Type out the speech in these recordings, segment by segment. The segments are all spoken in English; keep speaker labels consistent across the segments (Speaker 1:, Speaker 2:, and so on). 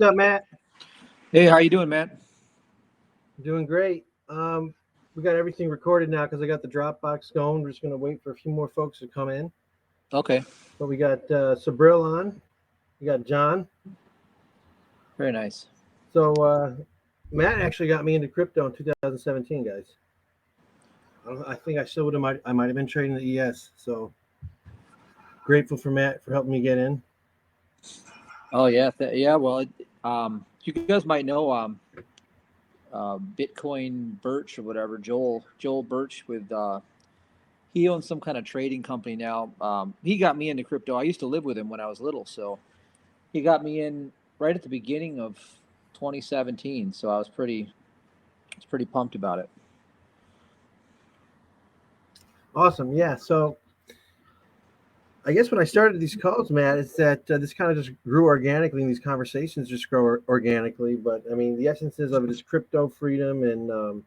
Speaker 1: What's up, Matt?
Speaker 2: Hey, how you doing, Matt?
Speaker 1: Doing great. We got everything recorded now because I got the Dropbox going. We're just going to wait for a few more folks to come in.
Speaker 2: Okay.
Speaker 1: But we got Sabril on. We got John.
Speaker 2: Very nice.
Speaker 1: So Matt actually got me into crypto in 2017, guys. I think I still would have. I might have been trading the ES. So grateful for Matt for helping me get in.
Speaker 2: Oh yeah, yeah. Well, you guys might know Bitcoin Birch or whatever, Joel Birch with he owns some kind of trading company now. He got me into crypto. I used to live with him when I was little, so he got me in right at the beginning of 2017. So I was pretty pumped about it.
Speaker 1: Awesome. Yeah. So I guess when I started these calls, Matt, it's that this kind of just grew organically, and these conversations just grow organically. But I mean, the essences of it is crypto freedom, and a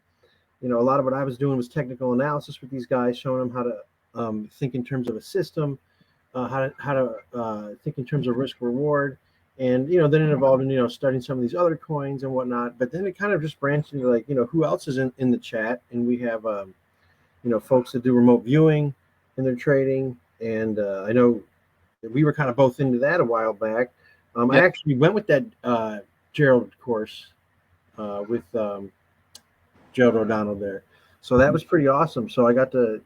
Speaker 1: lot of what I was doing was technical analysis with these guys, showing them how to think in terms of a system, how to think in terms of risk reward, and then it evolved in studying some of these other coins and whatnot. But then it kind of just branched into like who else is in the chat, and we have folks that do remote viewing in their trading. And I know we were kind of both into that a while back.
Speaker 2: Yep.
Speaker 1: I actually went with that Gerald course with Gerald O'Donnell there, so that was pretty awesome. So I got to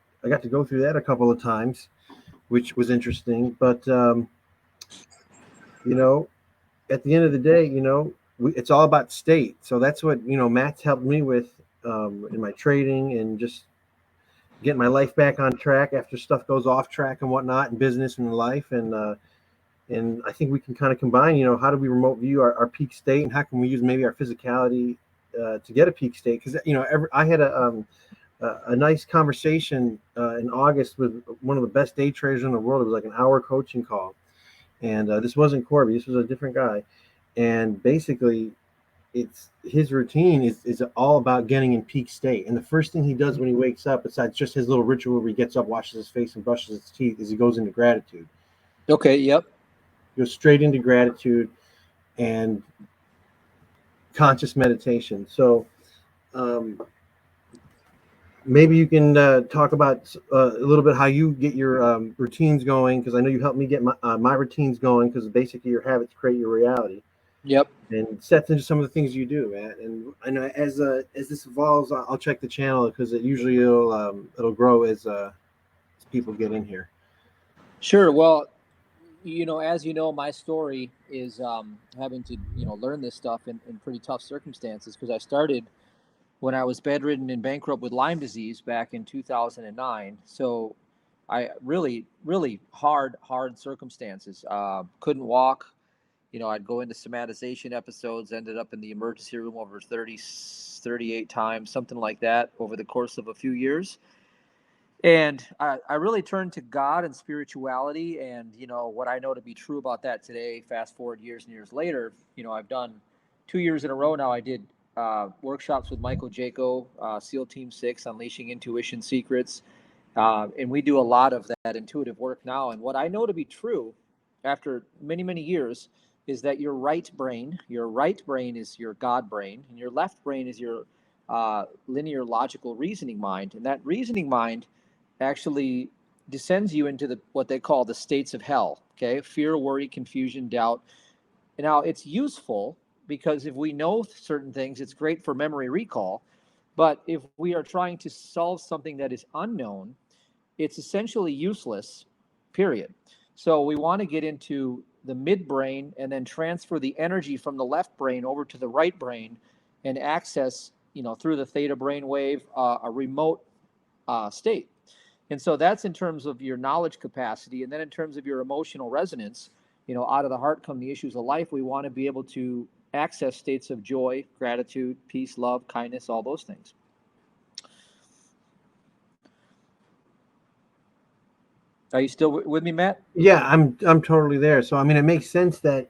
Speaker 1: go through that a couple of times, which was interesting. But at the end of the day, it's all about state. So that's what Matt's helped me with in my trading and just getting my life back on track after stuff goes off track and whatnot in business and in life. And I think we can kind of combine, how do we remote view our peak state, and how can we use maybe our physicality to get a peak state? Because I had a nice conversation in August with one of the best day traders in the world. It was like an hour coaching call, and this wasn't Corby. This was a different guy, and basically it's his routine is all about getting in peak state. And the first thing he does when he wakes up, besides just his little ritual where he gets up, washes his face, and brushes his teeth, is he goes into gratitude.
Speaker 2: Okay. Yep.
Speaker 1: Goes straight into gratitude and conscious meditation. So maybe you can talk about a little bit how you get your routines going, because I know you helped me get my routines going, because basically your habits create your reality.
Speaker 2: Yep.
Speaker 1: And sets into some of the things you do, Matt. And I know as this evolves, I'll check the channel, because it'll grow as people get in here.
Speaker 2: Sure. Well, as you know, my story is having to learn this stuff in pretty tough circumstances, because I started when I was bedridden and bankrupt with Lyme disease back in 2009. So I really hard circumstances. Couldn't walk. I'd go into somatization episodes, ended up in the emergency room over 38 times, something like that, over the course of a few years. And I really turned to God and spirituality, and what I know to be true about that today. Fast forward years and years later, I've done 2 years in a row now. I did workshops with Michael Jaco, SEAL Team 6, Unleashing Intuition Secrets, and we do a lot of that intuitive work now. And what I know to be true after many years is that your right brain is your God brain, and your left brain is your linear logical reasoning mind. And that reasoning mind actually descends you into what they call the states of hell. Okay, fear, worry, confusion, doubt. And now it's useful because if we know certain things, it's great for memory recall. But if we are trying to solve something that is unknown, it's essentially useless, period. So we want to get into the midbrain and then transfer the energy from the left brain over to the right brain and access, through the theta brain wave, a remote state. And so that's in terms of your knowledge capacity. And then in terms of your emotional resonance, out of the heart come the issues of life. We want to be able to access states of joy, gratitude, peace, love, kindness, all those things. Are you still with me, Matt?
Speaker 1: Yeah, I'm totally there. So I mean, it makes sense that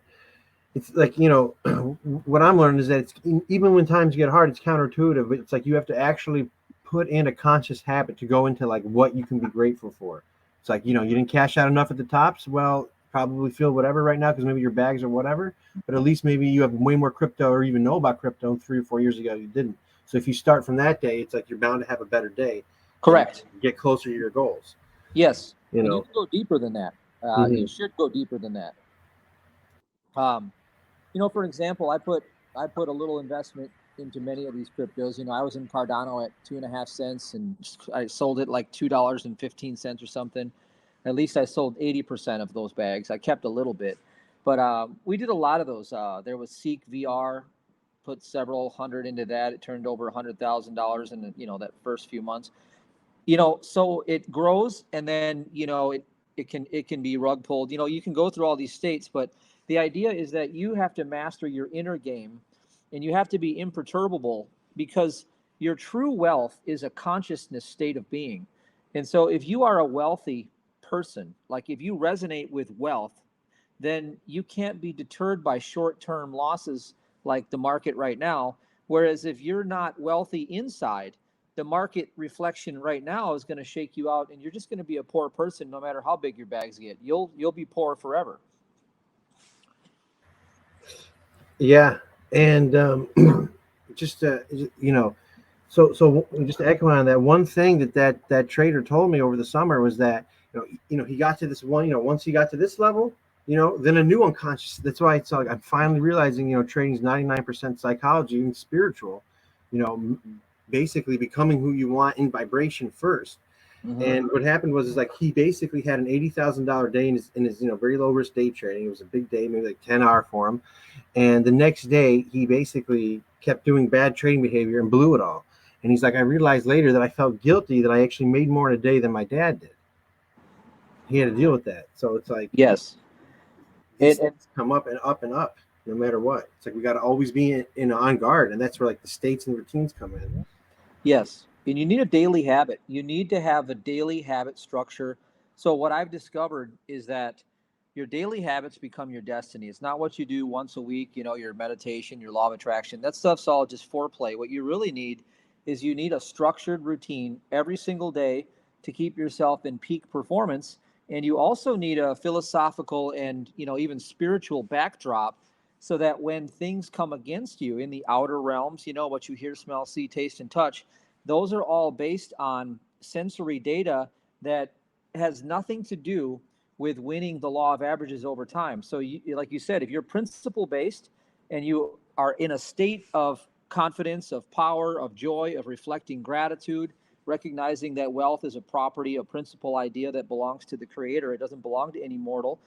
Speaker 1: it's like what I'm learning is that it's even when times get hard, it's counterintuitive. But it's like you have to actually put in a conscious habit to go into like what you can be grateful for. It's like you didn't cash out enough at the tops. Well, probably feel whatever right now because maybe your bags or whatever, but at least maybe you have way more crypto or even know about crypto 3 or 4 years ago you didn't. So if you start from that day, it's like you're bound to have a better day and
Speaker 2: Correct.
Speaker 1: get closer to your goals.
Speaker 2: Yes.
Speaker 1: You
Speaker 2: And you
Speaker 1: know.
Speaker 2: can go deeper than that.
Speaker 1: Mm-hmm.
Speaker 2: You should go deeper than that. For example, I put a little investment into many of these cryptos. I was in Cardano at 2.5 cents, and I sold it like $2.15 or something. At least I sold 80% of those bags. I kept a little bit, but we did a lot of those. There was Seek VR, put several hundred into that. It turned over $100,000 in that first few months. So it grows, and then it can be rug pulled. You can go through all these states, but the idea is that you have to master your inner game, and you have to be imperturbable, because your true wealth is a consciousness state of being. And so if you are a wealthy person, like if you resonate with wealth, then you can't be deterred by short-term losses like the market right now. Whereas if you're not wealthy inside, the market reflection right now is going to shake you out, and you're just going to be a poor person no matter how big your bags get. You'll be poor forever.
Speaker 1: Yeah, and just so just to echo on that, one thing that trader told me over the summer was that he got to this one, once he got to this level, then a new unconscious. That's why it's like I'm finally realizing trading is 99% psychology and spiritual. Basically becoming who you want in vibration first.
Speaker 2: Mm-hmm.
Speaker 1: And what happened was like he basically had an $80,000 day in his very low risk day trading. It was a big day, maybe like 10-hour for him. And the next day he basically kept doing bad trading behavior and blew it all. And he's like, I realized later that I felt guilty that I actually made more in a day than my dad did. He had to deal with that. So it's like,
Speaker 2: yes,
Speaker 1: these things come up and up and up no matter what. It's like we got to always be in on guard, and that's where like the states and routines come in.
Speaker 2: Yes. And you need a daily habit. You need to have a daily habit structure. So what I've discovered is that your daily habits become your destiny. It's not what you do once a week, your meditation, your law of attraction. That stuff's all just foreplay. What you really need is you need a structured routine every single day to keep yourself in peak performance. And you also need a philosophical and, even spiritual backdrop, so that when things come against you in the outer realms, what you hear, smell, see, taste, and touch, those are all based on sensory data that has nothing to do with winning the law of averages over time. So like you said, if you're principle based and you are in a state of confidence, of power, of joy, of reflecting gratitude, recognizing that wealth is a property, a principle idea that belongs to the creator, it doesn't belong to any mortal.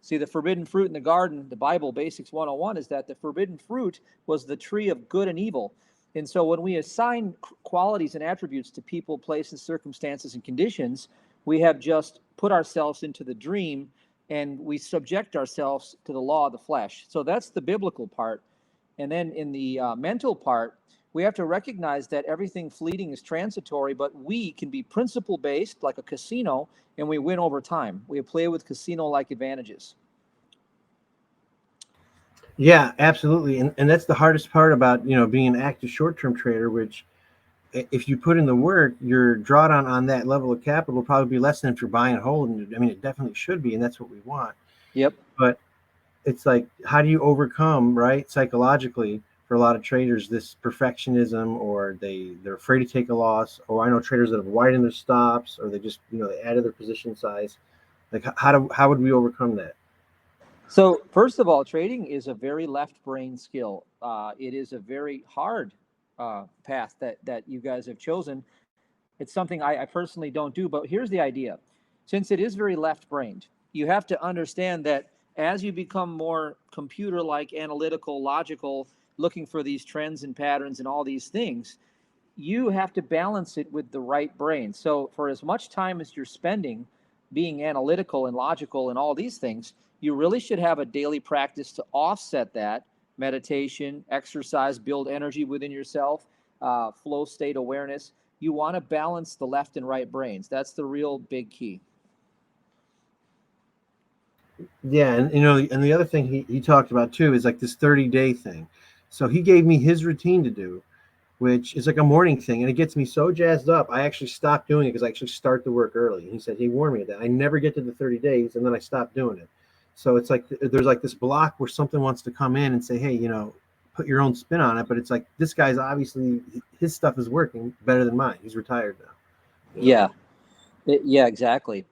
Speaker 2: See, the forbidden fruit in the garden, the Bible Basics 101, is that the forbidden fruit was the tree of good and evil. And so when we assign qualities and attributes to people, places, circumstances, and conditions, we have just put ourselves into the dream, and we subject ourselves to the law of the flesh. So that's the biblical part. And then in the mental part, we have to recognize that everything fleeting is transitory, but we can be principle based like a casino, and we win over time. We play with casino like advantages.
Speaker 1: Yeah, absolutely. And that's the hardest part about being an active short-term trader, which if you put in the work, your drawdown on that level of capital will probably be less than if you're buying and holding. I mean, it definitely should be, and that's what we want.
Speaker 2: Yep.
Speaker 1: But it's like, how do you overcome, right, psychologically, for a lot of traders, this perfectionism, or they're afraid to take a loss, or I know traders that have widened their stops, or they just they added their position size. Like how would we overcome that?
Speaker 2: So first of all, trading is a very left brain skill. It is a very hard path that you guys have chosen. It's something I personally don't do, but here's the idea. Since it is very left-brained, you have to understand that as you become more computer-like, analytical, logical, looking for these trends and patterns and all these things, you have to balance it with the right brain. So for as much time as you're spending being analytical and logical and all these things, you really should have a daily practice to offset that: meditation, exercise, build energy within yourself, flow state awareness. You want to balance the left and right brains. That's the real big key.
Speaker 1: Yeah, and and the other thing he talked about too is like this 30-day thing. So he gave me his routine to do, which is like a morning thing, and it gets me so jazzed up. I actually stopped doing it because I actually start the work early. And he said he warned me of that. I never get to the 30 days, and then I stopped doing it. So it's like there's like this block where something wants to come in and say, hey, put your own spin on it. But it's like this guy's obviously his stuff is working better than mine. He's retired now.
Speaker 2: Yeah. Yeah, exactly.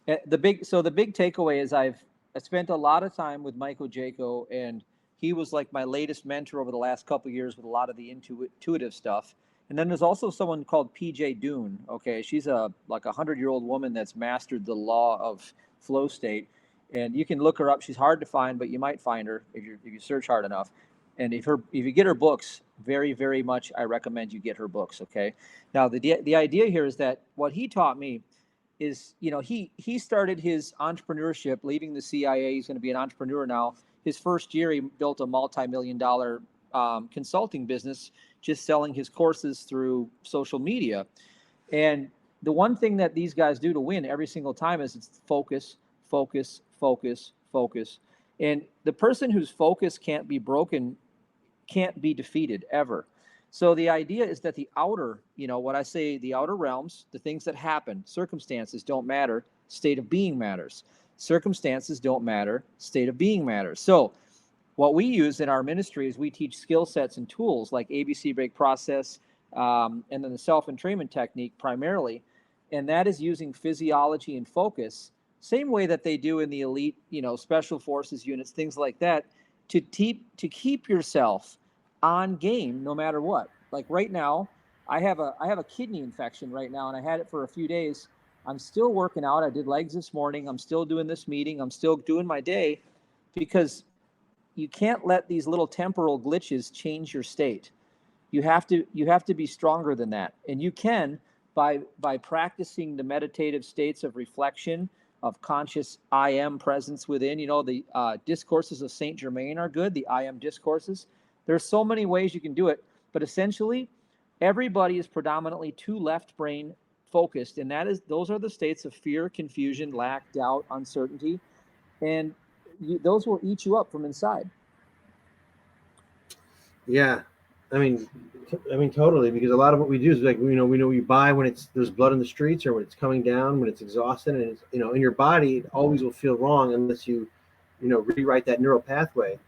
Speaker 2: The big takeaway is I spent a lot of time with Michael Jaco, and he was like my latest mentor over the last couple of years with a lot of the intuitive stuff. And then there's also someone called PJ Dune. Okay, she's a 100-year-old woman that's mastered the law of flow state, and you can look her up. She's hard to find, but you might find her if you search hard enough. And if you get her books, very, very much I recommend you get her books. Okay. Now the idea here is that what he taught me is, he started his entrepreneurship leaving the CIA. He's going to be an entrepreneur now. His first year, he built a multi-million-dollar consulting business, just selling his courses through social media. And the one thing that these guys do to win every single time is it's focus, focus, focus, focus. And the person whose focus can't be broken can't be defeated ever. So the idea is that the outer, what I say, the outer realms, the things that happen, circumstances don't matter, state of being matters. Circumstances don't matter, state of being matters. So what we use in our ministry is we teach skill sets and tools like ABC break process, and then the self-entrainment technique primarily. And that is using physiology and focus, same way that they do in the elite, special forces units, things like that, to keep yourself on game no matter what. Like right now, I have a kidney infection right now, and I had it for a few days. I'm still working out. I did legs this morning. I'm still doing this meeting. I'm still doing my day, because you can't let these little temporal glitches change your state. You have to be stronger than that. And you can by practicing the meditative states of reflection, of conscious I am presence within. The discourses of Saint Germain are good, the I am discourses. There's so many ways you can do it, but essentially everybody is predominantly too left brain focused, and those are the states of fear, confusion, lack, doubt, uncertainty, and those will eat you up from inside.
Speaker 1: Yeah, I mean, totally. Because a lot of what we do is like, we know you buy when there's blood in the streets, or when it's coming down, when it's exhausted, and it's, in your body, it always will feel wrong unless you rewrite that neural pathway.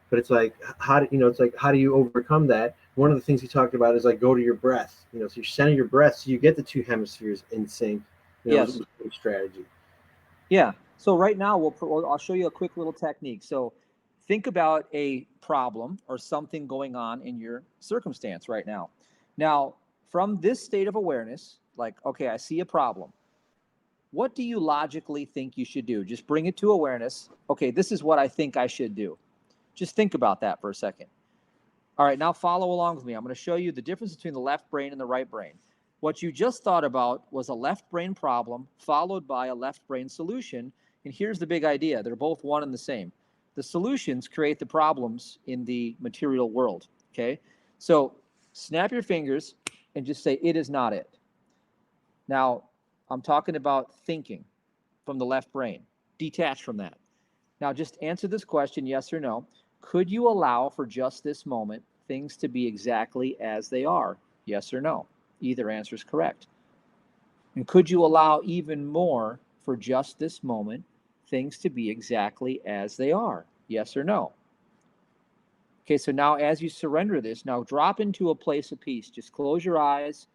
Speaker 1: But it's like, how do you overcome that? One of the things he talked about is like, go to your breath. So you center your breath, so you get the two hemispheres in sync.
Speaker 2: Yes.
Speaker 1: Strategy.
Speaker 2: Yeah. So right now I'll show you a quick little technique. So think about a problem or something going on in your circumstance right now. Now, from this state of awareness, like, okay, I see a problem. What do you logically think you should do? Just bring it to awareness. Okay, this is what I think I should do. Just think about that for a second. All right, now follow along with me. I'm going to show you the difference between the left brain and the right brain. What you just thought about was a left brain problem followed by a left brain solution. And here's the big idea. They're both one and the same. The solutions create the problems in the material world, okay? So snap your fingers and just say, it is not it. Now, I'm talking about thinking from the left brain. Detach from that. Now, just answer this question, yes or no. Could you allow for just this moment things to be exactly as they are? Yes or no? Either answer is correct. And could you allow even more for just this moment things to be exactly as they are? Yes or no? Okay, so now as you surrender this, now drop into a place of peace. Just close your eyes,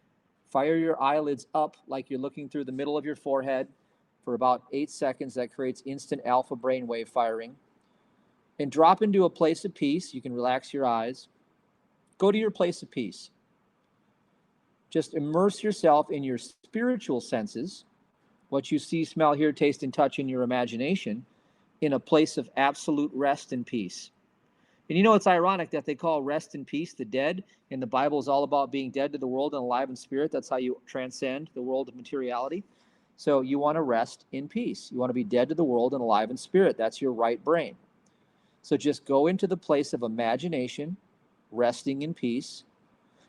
Speaker 2: fire your eyelids up like you're looking through the middle of your forehead for about 8 seconds. That creates instant alpha brainwave firing. And drop into a place of peace. You can relax your eyes. Go to your place of peace. Just immerse yourself in your spiritual senses, what you see, smell, hear, taste, and touch in your imagination, in a place of absolute rest and peace. And it's ironic that they call rest and peace the dead, and the Bible is all about being dead to the world and alive in spirit. That's how you transcend the world of materiality. So you want to rest in peace. You want to be dead to the world and alive in spirit. That's your right brain. So just go into the place of imagination, resting in peace.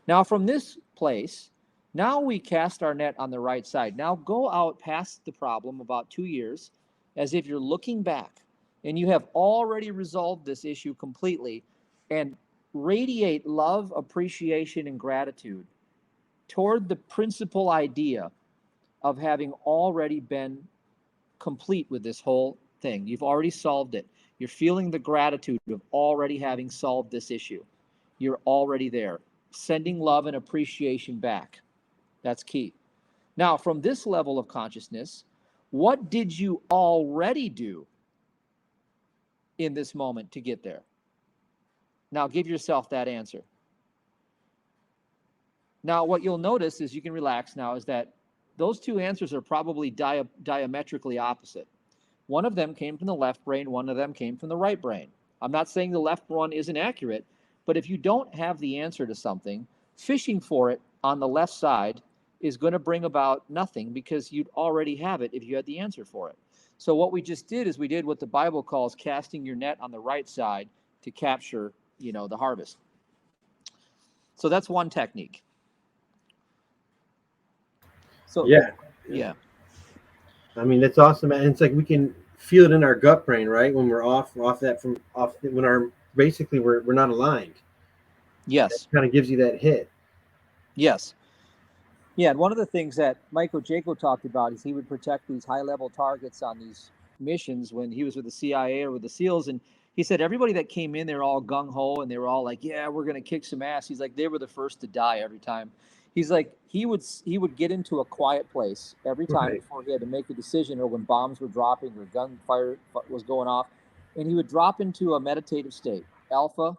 Speaker 2: Now from this place, now we cast our net on the right side. Now go out past the problem about 2 years as if you're looking back and you have already resolved this issue completely, and radiate love, appreciation, and gratitude toward the principal idea of having already been complete with this whole thing. You've already solved it. You're feeling the gratitude of already having solved this issue. You're already there. Sending love and appreciation back. That's key. Now, from this level of consciousness, what did you already do in this moment to get there? Now, give yourself that answer. Now, what you'll notice is you can relax now is that those two answers are probably diametrically opposite. One of them came from the left brain, one of them came from the right brain. I'm not saying the left one isn't accurate, but if you don't have the answer to something, fishing for it on the left side is going to bring about nothing because you'd already have it if you had the answer for it. So what we just did is we did what the Bible calls casting your net on the right side to capture, the harvest. So that's one technique. So yeah.
Speaker 1: I mean, that's awesome, and it's like we can feel it in our gut brain, right? When we're off when we're not aligned.
Speaker 2: Yes.
Speaker 1: It kind of gives you that hit.
Speaker 2: Yes. Yeah, and one of the things that Michael Jaco talked about is he would protect these high-level targets on these missions when he was with the CIA or with the SEALs, and he said everybody that came in, they were all gung-ho, and they were all like, yeah, we're going to kick some ass. He's like, they were the first to die every time. He's like, he would get into a quiet place every time before he had to make a decision or when bombs were dropping or gunfire was going off, and he would drop into a meditative state, alpha,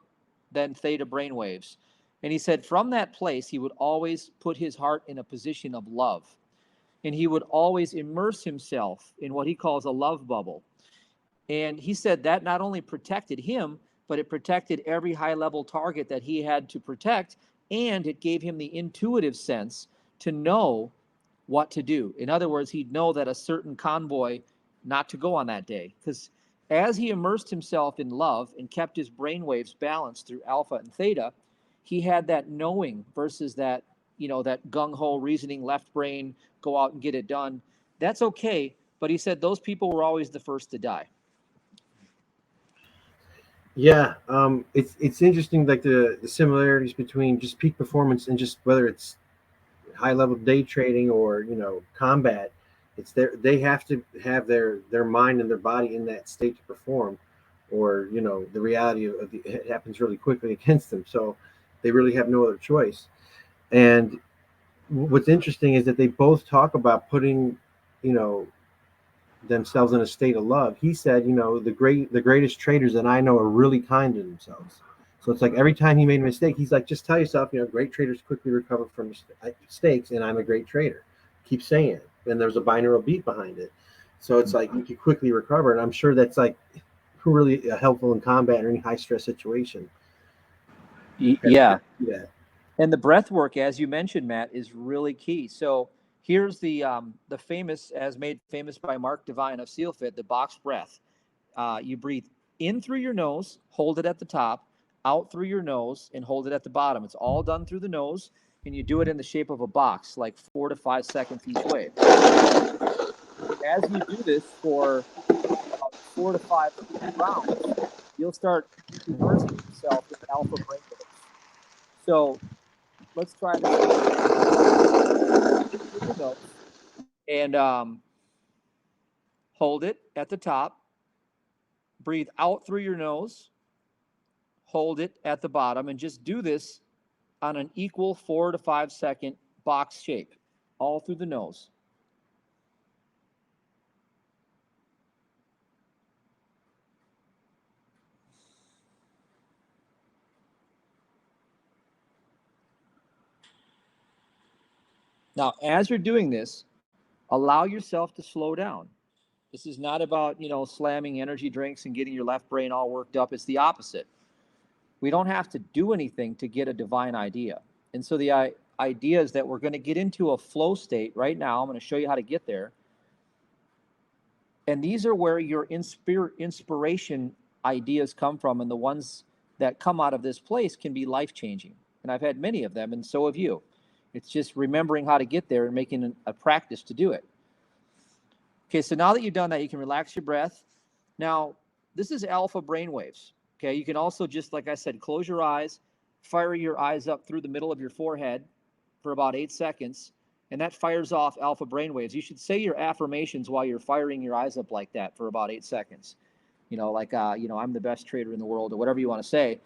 Speaker 2: then theta brainwaves. And he said from that place, he would always put his heart in a position of love. And he would always immerse himself in what he calls a love bubble. And he said that not only protected him, but it protected every high-level target that he had to protect, and it gave him the intuitive sense to know what to do. In other words, he'd know that a certain convoy not to go on that day. Because as he immersed himself in love and kept his brainwaves balanced through alpha and theta, he had that knowing versus that, that gung-ho reasoning left brain, go out and get it done. That's okay. But he said those people were always the first to die.
Speaker 1: Yeah, it's interesting, like the similarities between just peak performance and just whether it's high level day trading or combat. It's they have to have their mind and their body in that state to perform, or the reality of it happens really quickly against them. So they really have no other choice. And what's interesting is that they both talk about putting themselves in a state of love. He said, the greatest traders that I know are really kind to themselves. So it's like every time he made a mistake, he's like, just tell yourself, great traders quickly recover from mistakes, and I'm a great trader. Keep saying it. And there's a binaural beat behind it. So it's like you can quickly recover. And I'm sure that's like really helpful in combat or any high stress situation.
Speaker 2: Yeah. And the breath work, as you mentioned, Matt, is really key. So here's the famous, as made famous by Mark Devine of SEALFIT, the box breath. You breathe in through your nose, hold it at the top, out through your nose, and hold it at the bottom. It's all done through the nose, and you do it in the shape of a box, like 4 to 5 seconds each way. As you do this for about 4 to 5 rounds, you'll start immersing yourself in alpha brainwaves. So let's try this. And hold it at the top. Breathe out through your nose. Hold it at the bottom, and just do this on an equal 4 to 5 second box shape, all through the nose. Now, as you're doing this, allow yourself to slow down. This is not about, slamming energy drinks and getting your left brain all worked up. It's the opposite. We don't have to do anything to get a divine idea. And so the idea is that we're going to get into a flow state right now. I'm going to show you how to get there. And these are where your inspiration ideas come from, and the ones that come out of this place can be life-changing. And I've had many of them, and so have you. It's just remembering how to get there and making a practice to do it. Okay, so now that you've done that, you can relax your breath. Now, this is alpha brainwaves. Okay, you can also just, like I said, close your eyes, fire your eyes up through the middle of your forehead for about 8 seconds, and that fires off alpha brainwaves. You should say your affirmations while you're firing your eyes up like that for about 8 seconds. Like, I'm the best trader in the world, or whatever you want to say.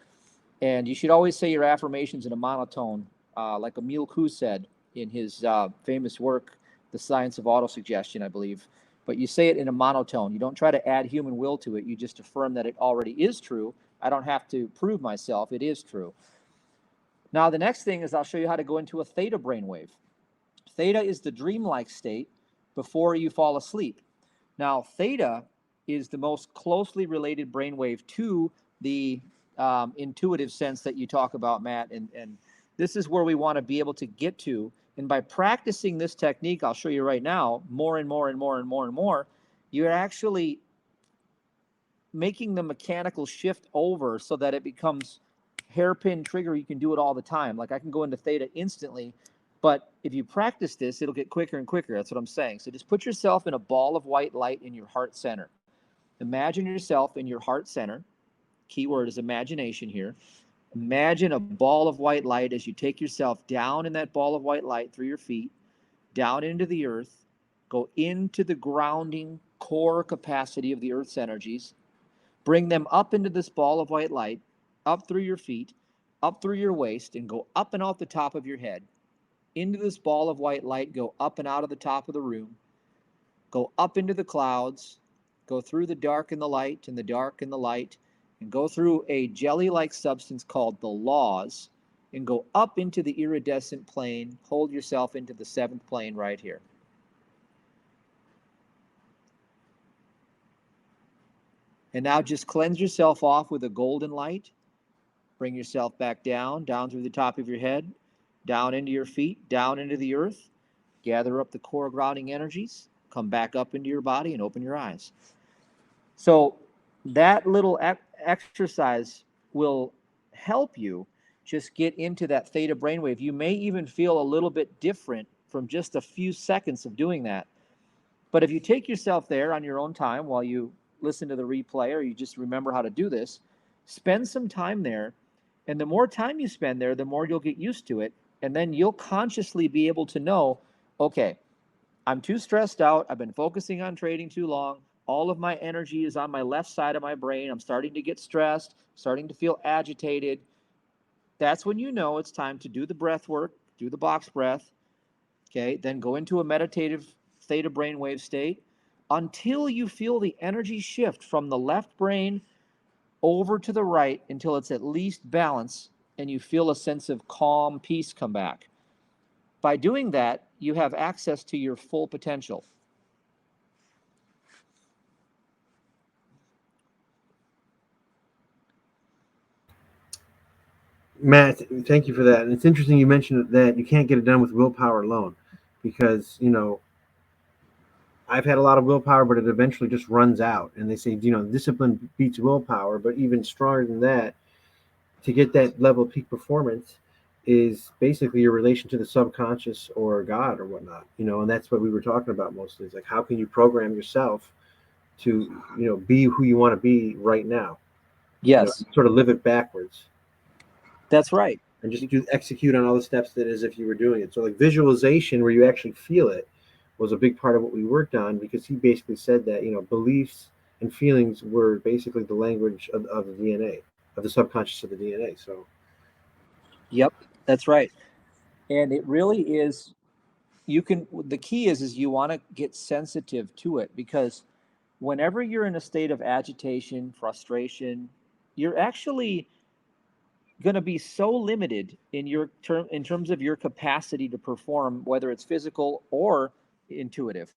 Speaker 2: And you should always say your affirmations in a monotone, like Emil Kuh said in his famous work, The Science of Autosuggestion, I believe. But you say it in a monotone. You don't try to add human will to it. You just affirm that it already is true. I don't have to prove myself. It is true. Now, the next thing is I'll show you how to go into a theta brainwave. Theta is the dreamlike state before you fall asleep. Now, theta is the most closely related brainwave to the intuitive sense that you talk about, Matt. And this is where we want to be able to get to. And by practicing this technique, I'll show you right now, more and more and more and more and more, you're actually making the mechanical shift over so that it becomes hairpin trigger. You can do it all the time. Like I can go into theta instantly, but if you practice this, it'll get quicker and quicker. That's what I'm saying. So just put yourself in a ball of white light in your heart center. Imagine yourself in your heart center. Keyword is imagination here. Imagine a ball of white light as you take yourself down in that ball of white light through your feet, down into the earth, go into the grounding core capacity of the earth's energies, bring them up into this ball of white light, up through your feet, up through your waist, and go up and out the top of your head. Into this ball of white light, go up and out of the top of the room, go up into the clouds, go through the dark and the light and the dark and the light, and go through a jelly-like substance called the laws, and go up into the iridescent plane. Hold yourself into the 7th plane right here. And now just cleanse yourself off with a golden light. Bring yourself back down through the top of your head, down into your feet, down into the earth. Gather up the core grounding energies. Come back up into your body and open your eyes. So that little exercise will help you just get into that theta brainwave. You may even feel a little bit different from just a few seconds of doing that. But if you take yourself there on your own time while you listen to the replay, or you just remember how to do this, spend some time there. And the more time you spend there, the more you'll get used to it. And then you'll consciously be able to know, okay, I'm too stressed out. I've been focusing on trading too long. All of my energy is on my left side of my brain. I'm starting to get stressed, starting to feel agitated. That's when you know it's time to do the breath work, do the box breath, okay? Then go into a meditative theta brainwave state until you feel the energy shift from the left brain over to the right until it's at least balance and you feel a sense of calm, peace come back. By doing that, you have access to your full potential.
Speaker 1: Matt, thank you for that. And it's interesting you mentioned that you can't get it done with willpower alone, because I've had a lot of willpower, but it eventually just runs out. And they say, discipline beats willpower, but even stronger than that, to get that level of peak performance is basically your relation to the subconscious or God or whatnot, and that's what we were talking about mostly. Is like, how can you program yourself to, be who you want to be right now?
Speaker 2: Yes.
Speaker 1: Sort of live it backwards.
Speaker 2: That's right.
Speaker 1: And just execute on all the steps that as if you were doing it. So like visualization where you actually feel it was a big part of what we worked on, because he basically said that, beliefs and feelings were basically the language of the DNA, of the subconscious of the DNA. So.
Speaker 2: Yep, that's right. And it really is, the key is you want to get sensitive to it, because whenever you're in a state of agitation, frustration, you're actually going to be so limited in in terms of your capacity to perform, whether it's physical or intuitive.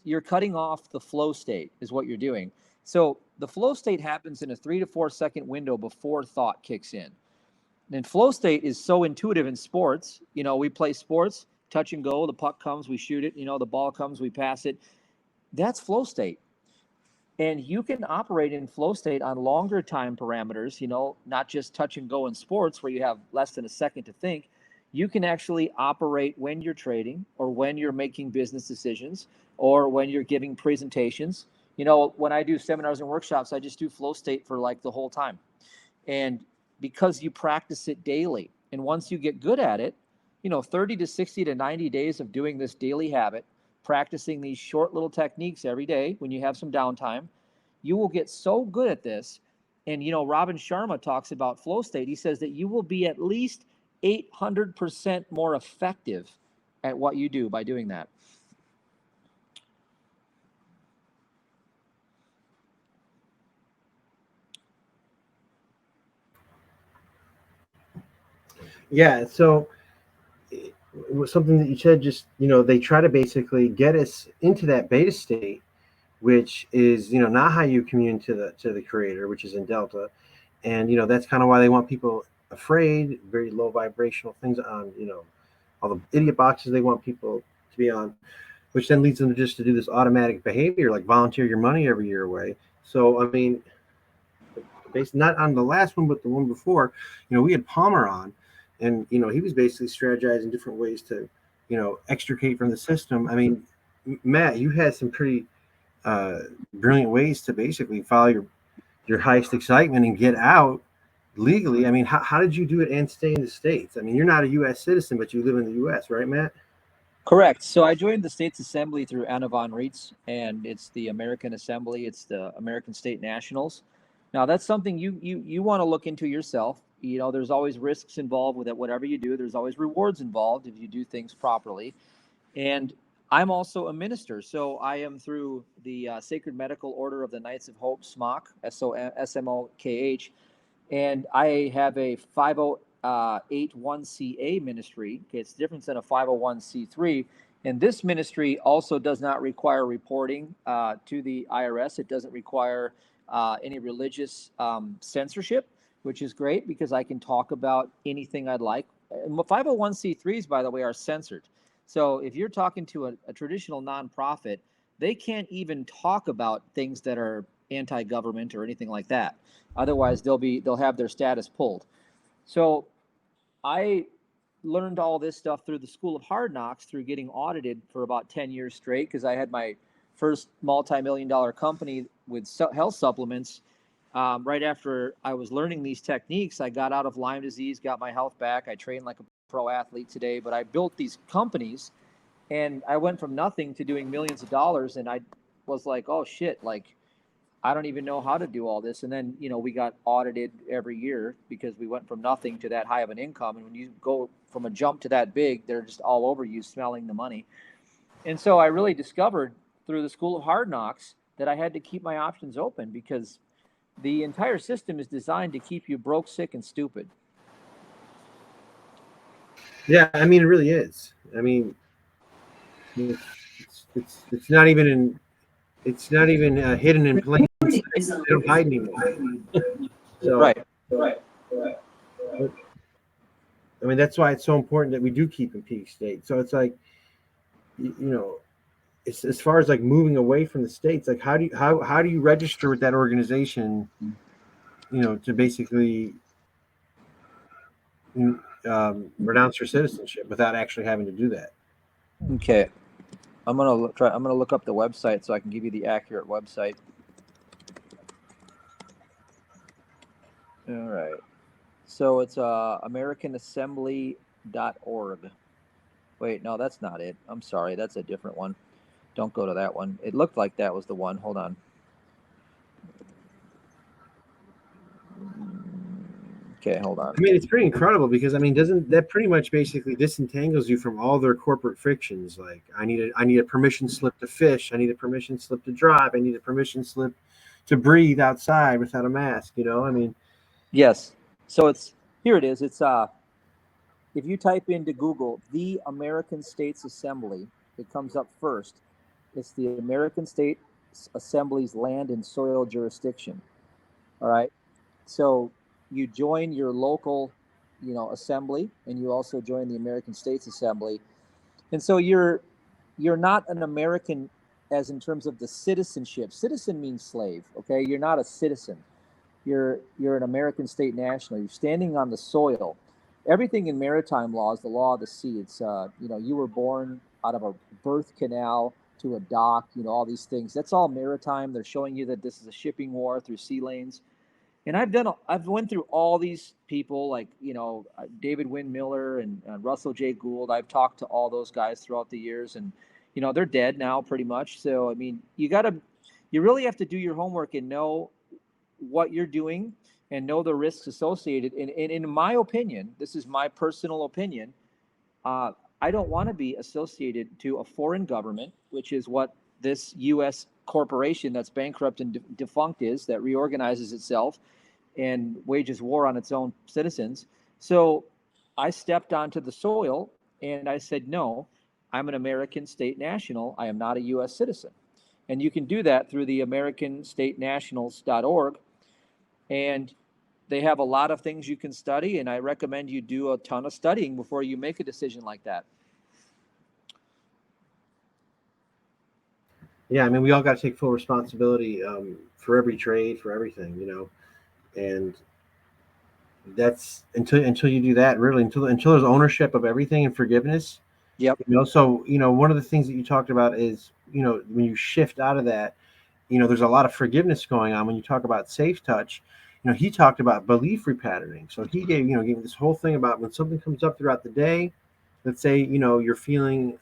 Speaker 2: You're cutting off the flow state is what you're doing. So the flow state happens in a 3 to 4 second window before thought kicks in. And flow state is so intuitive in sports. We play sports, touch and go, the puck comes, we shoot it, the ball comes, we pass it. That's flow state. And you can operate in flow state on longer time parameters, not just touch and go in sports where you have less than a second to think. You can actually operate when you're trading, or when you're making business decisions, or when you're giving presentations. When I do seminars and workshops, I just do flow state for like the whole time. And because you practice it daily, and once you get good at it, 30 to 60 to 90 days of doing this daily habit, practicing these short little techniques every day when you have some downtime, you will get so good at this. And, Robin Sharma talks about flow state. He says that you will be at least 800% more effective at what you do by doing that.
Speaker 1: Yeah. So it was something that you said, just, they try to basically get us into that beta state, which is, not how you commune to the creator, which is in delta. And, that's kind of why they want people afraid, very low vibrational things on, all the idiot boxes they want people to be on, which then leads them to just to do this automatic behavior, like volunteer your money every year away. So, I mean, based not on the last one, but the one before, we had Palmer on, and, he was basically strategizing different ways to, extricate from the system. I mean, Matt, you had some pretty brilliant ways to basically follow your highest excitement and get out legally. I mean, how did you do it and stay in the States? I mean, you're not a U.S. citizen, but you live in the U.S., right, Matt?
Speaker 2: Correct. So I joined the States Assembly through Anna von Reitz, and it's the American Assembly. It's the American State Nationals. Now that's something you want to look into yourself. There's always risks involved with it. Whatever you do, there's always rewards involved if you do things properly. And I'm also a minister, so I am through the Sacred Medical Order of the Knights of Hope, SMOK, SMOKH, and I have a 501c ministry. Okay, it's different than a 501c3. And this ministry also does not require reporting to the IRS. It doesn't require any religious censorship, which is great because I can talk about anything I'd like. 501c3s, by the way, are censored. So if you're talking to a traditional nonprofit, they can't even talk about things that are anti-government or anything like that. Otherwise, they'll have their status pulled. So I learned all this stuff through the School of Hard Knocks, through getting audited for about 10 years straight, because I had my first multi-million-dollar company with health supplements. Right after I was learning these techniques, I got out of Lyme disease, got my health back. I train like a pro athlete today, but I built these companies, and I went from nothing to doing millions of dollars, and I was like, oh shit, like I don't even know how to do all this. And then, we got audited every year because we went from nothing to that high of an income. And when you go from a jump to that big, they're just all over you smelling the money. And so I really discovered through the School of Hard Knocks that I had to keep my options open because the entire system is designed to keep you broke, sick, and stupid.
Speaker 1: Yeah, I mean, it really is. I mean, it's not even hidden in plain sight. They don't hide anymore. So,
Speaker 2: Right.
Speaker 1: I mean, that's why it's so important that we do keep in peak state. So it's like, it's as far as like moving away from the states. Like, how do you register with that organization? To basically renounce your citizenship without actually having to do that.
Speaker 2: Okay. I'm gonna look up the website so I can give you the accurate website. All right. So it's americanassembly.org. Wait, no, that's not it. I'm sorry. That's a different one. Don't go to that one. It looked like that was the one. Hold on. Okay, hold on.
Speaker 1: I mean, it's pretty incredible because, I mean, doesn't that pretty much basically disentangles you from all their corporate frictions? Like, I need a permission slip to fish. I need a permission slip to drive. I need a permission slip to breathe outside without a mask. I mean,
Speaker 2: Yes. So here it is. It's if you type into Google the American States Assembly, it comes up first. It's the American States Assembly's land and soil jurisdiction. All right. So you join your local, assembly, and you also join the American States Assembly. And so you're not an American as in terms of the citizenship. Citizen means slave. Okay. You're not a citizen. You're an American state national. You're standing on the soil. Everything in maritime law is the law of the sea. It's you were born out of a birth canal to a dock. All these things. That's all maritime. They're showing you that this is a shipping war through sea lanes. And I've went through all these people like, David Wynn Miller and Russell J. Gould. I've talked to all those guys throughout the years, and, they're dead now pretty much. So, I mean, you really have to do your homework and know what you're doing and know the risks associated. And in my opinion, this is my personal opinion, uh, I don't want to be associated to a foreign government, which is what this U.S. corporation that's bankrupt and defunct is, that reorganizes itself and wages war on its own citizens. So I stepped onto the soil and I said, no, I'm an American state national. I am not a U.S. citizen. And you can do that through the AmericanStateNationals.org. And they have a lot of things you can study. And I recommend you do a ton of studying before you make a decision like that.
Speaker 1: Yeah, I mean, we all got to take full responsibility for every trade, for everything, and that's until you do that, really, until there's ownership of everything and forgiveness.
Speaker 2: Yep.
Speaker 1: So one of the things that you talked about is when you shift out of that, there's a lot of forgiveness going on when you talk about safe touch. He talked about belief repatterning. So he gave this whole thing about when something comes up throughout the day. Let's say you're feeling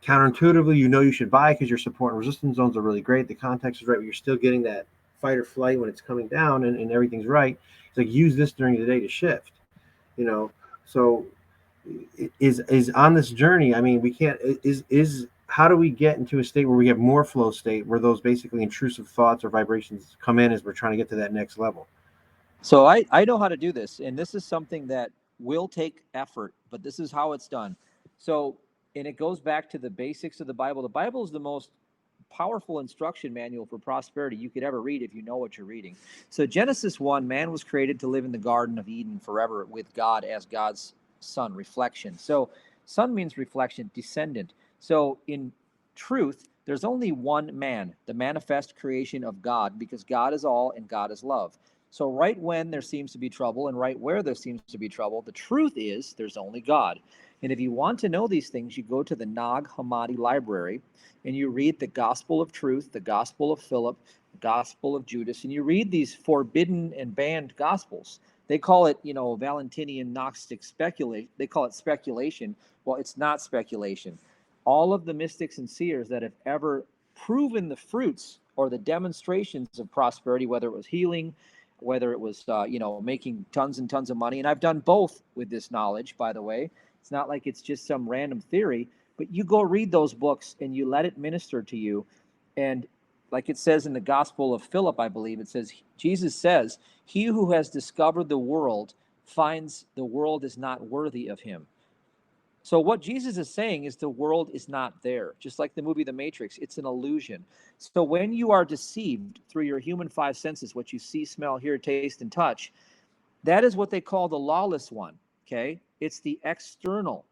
Speaker 1: counterintuitively, you should buy because your support and resistance zones are really great. The context is right, but you're still getting that fight or flight when it's coming down, and everything's right. It's like, use this during the day to shift. So is on this journey. I mean, we can't is how do we get into a state where we have more flow state, where those basically intrusive thoughts or vibrations come in as we're trying to get to that next level?
Speaker 2: So I know how to do this, and this is something that will take effort, but this is how it's done. So, and it goes back to the basics of the Bible. The Bible is the most powerful instruction manual for prosperity you could ever read if you know what you're reading. So Genesis 1, man was created to live in the Garden of Eden forever with God as God's son, reflection. So son means reflection, descendant. So in truth, there's only one man, the manifest creation of God, because God is all and God is love. So right when there seems to be trouble and right where there seems to be trouble, the truth is there's only God. And if you want to know these things, you go to the Nag Hammadi library and you read the Gospel of Truth, the Gospel of Philip, the Gospel of Judas, and you read these forbidden and banned Gospels. They call it, Valentinian Gnostic speculation. They call it speculation. Well, it's not speculation. All of the mystics and seers that have ever proven the fruits or the demonstrations of prosperity, whether it was healing, whether it was, making tons and tons of money. And I've done both with this knowledge, by the way. It's not like it's just some random theory, but you go read those books and you let it minister to you. And like it says in the Gospel of Philip, I believe it says, Jesus says, he who has discovered the world finds the world is not worthy of him. So what Jesus is saying is the world is not there. Just like the movie The Matrix, it's an illusion. So when you are deceived through your human five senses, what you see, smell, hear, taste, and touch, that is what they call the lawless one, okay? It's the external.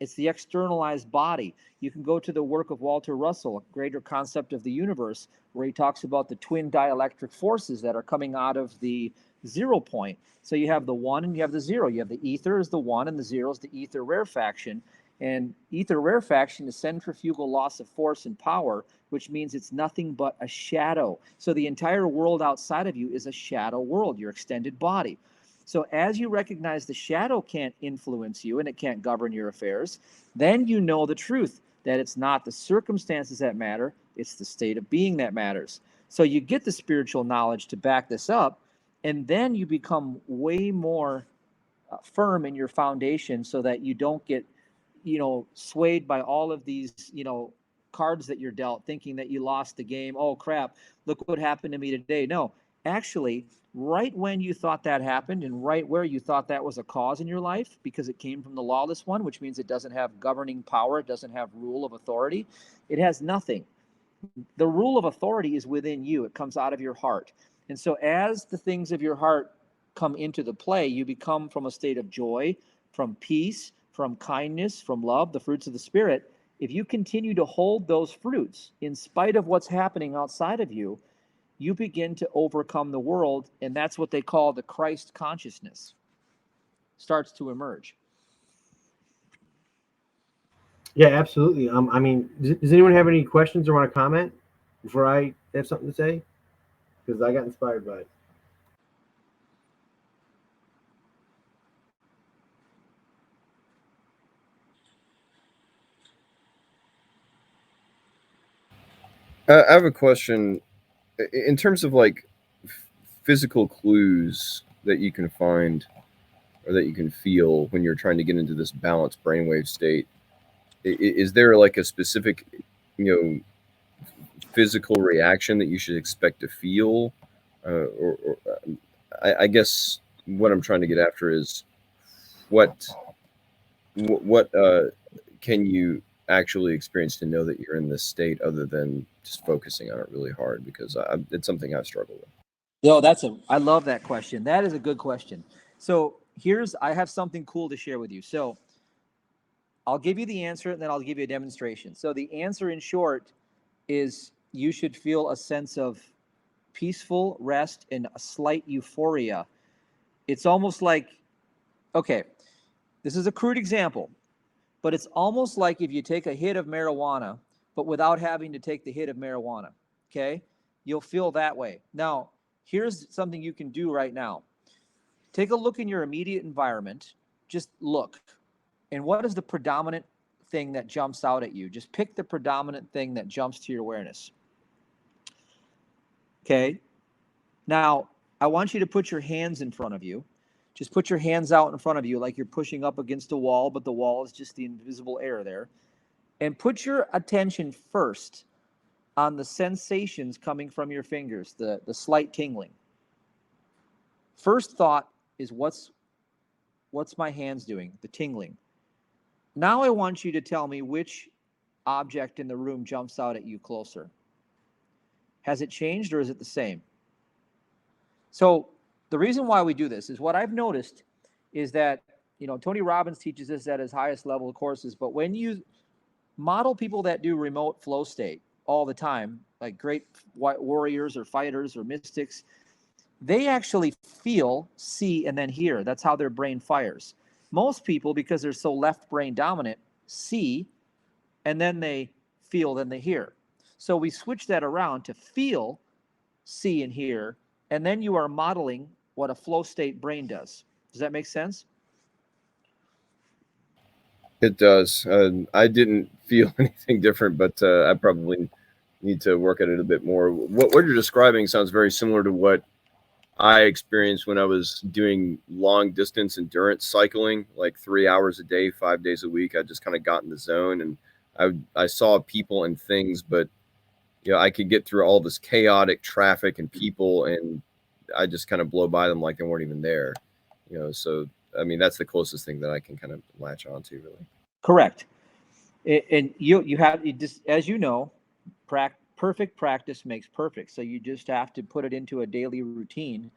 Speaker 2: It's the externalized body. You can go to the work of Walter Russell, A Greater Concept of the Universe, where he talks about the twin dielectric forces that are coming out of the 0 point. So you have the one and you have the zero. You have the ether is the one and the zero is the ether rarefaction. And ether rarefaction is centrifugal loss of force and power, which means it's nothing but a shadow. So the entire world outside of you is a shadow world, your extended body. So as you recognize the shadow can't influence you and it can't govern your affairs, then you know the truth, that it's not the circumstances that matter, it's the state of being that matters. So you get the spiritual knowledge to back this up, and then you become way more firm in your foundation so that you don't get, swayed by all of these, cards that you're dealt, thinking that you lost the game. Oh, crap, look what happened to me today. No, actually, right when you thought that happened and right where you thought that was a cause in your life, because it came from the lawless one, which means it doesn't have governing power, it doesn't have rule of authority, it has nothing. The rule of authority is within you, it comes out of your heart. And so as the things of your heart come into the play, you become from a state of joy, from peace, from kindness, from love, the fruits of the Spirit. If you continue to hold those fruits in spite of what's happening outside of you, you begin to overcome the world, and that's what they call the Christ consciousness starts to emerge.
Speaker 1: Yeah, absolutely. I mean, does anyone have any questions or want to comment before I have something to say? Because I got inspired by it.
Speaker 3: I have a question in terms of like physical clues that you can find or that you can feel when you're trying to get into this balanced brainwave state. Is there like a specific, you know, physical reaction that you should expect to feel? I guess what I'm trying to get after is what what can you actually experience to know that you're in this state other than just focusing on it really hard? Because it's something I struggle with.
Speaker 2: No, I love that question. That is a good question. So I have something cool to share with you. So I'll give you the answer and then I'll give you a demonstration. So the answer in short is you should feel a sense of peaceful rest and a slight euphoria. It's almost like, okay, this is a crude example, but it's almost like if you take a hit of marijuana, but without having to take the hit of marijuana, okay? You'll feel that way. Now, here's something you can do right now. Take a look in your immediate environment. Just look. And what is the predominant thing that jumps out at you? Just pick the predominant thing that jumps to your awareness. Okay? Now, I want you to put your hands in front of you. Just put your hands out in front of you like you're pushing up against a wall, but the wall is just the invisible air there. And put your attention first on the sensations coming from your fingers, the slight tingling. First thought is what's my hands doing? The tingling. Now I want you to tell me which object in the room jumps out at you closer. Has it changed or is it the same? So the reason why we do this is what I've noticed is that, Tony Robbins teaches this at his highest level of courses, but when you model people that do remote flow state all the time, like great warriors or fighters or mystics, they actually feel, see, and then hear. That's how their brain fires. Most people, because they're so left brain dominant, see, and then they feel, then they hear. So we switch that around to feel, see, and hear, and then you are modeling what a flow state brain does. Does that make sense?
Speaker 3: It does. I didn't feel anything different, but I probably need to work at it a bit more. What you're describing sounds very similar to what I experienced when I was doing long distance endurance cycling, like 3 hours a day, 5 days a week. I just kind of got in the zone, and I saw people and things, but I could get through all this chaotic traffic and people, and I just kind of blow by them like they weren't even there. So I mean that's the closest thing that I can kind of latch onto, really.
Speaker 2: Correct. And you have, just as you know, perfect practice makes perfect. So you just have to put it into a daily routine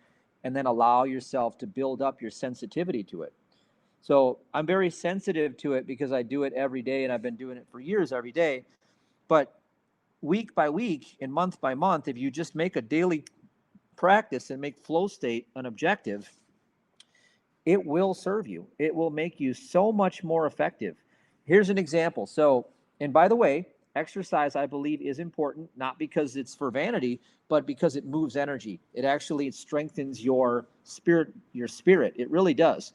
Speaker 2: and then allow yourself to build up your sensitivity to it. So I'm very sensitive to it because I do it every day and I've been doing it for years every day. But week by week and month by month, if you just make a daily practice and make flow state an objective, it will serve you. It will make you so much more effective. Here's an example. So, and by the way, exercise, I believe, is important, not because it's for vanity, but because it moves energy. It strengthens your spirit. It really does.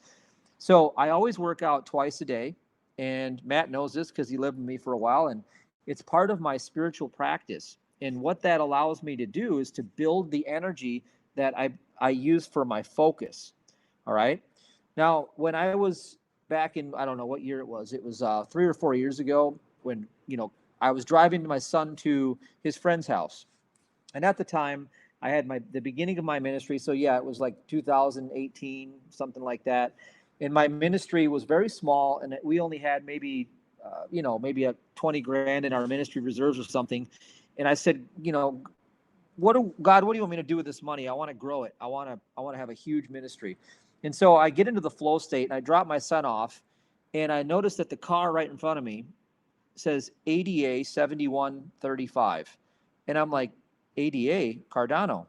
Speaker 2: So I always work out twice a day, and Matt knows this because he lived with me for a while, and it's part of my spiritual practice. And what that allows me to do is to build the energy that I use for my focus. All right. Now, when I was back in, I don't know what year it was 3 or 4 years ago when, I was driving my son to his friend's house. And at the time, I had the beginning of my ministry. So, yeah, it was like 2018, something like that. And my ministry was very small, and we only had maybe, maybe a 20 grand in our ministry reserves or something. And I said, God, what do you want me to do with this money? I want to grow it. I want to have a huge ministry. And so I get into the flow state and I drop my son off, and I notice that the car right in front of me says ADA 7135. And I'm like, ADA, Cardano.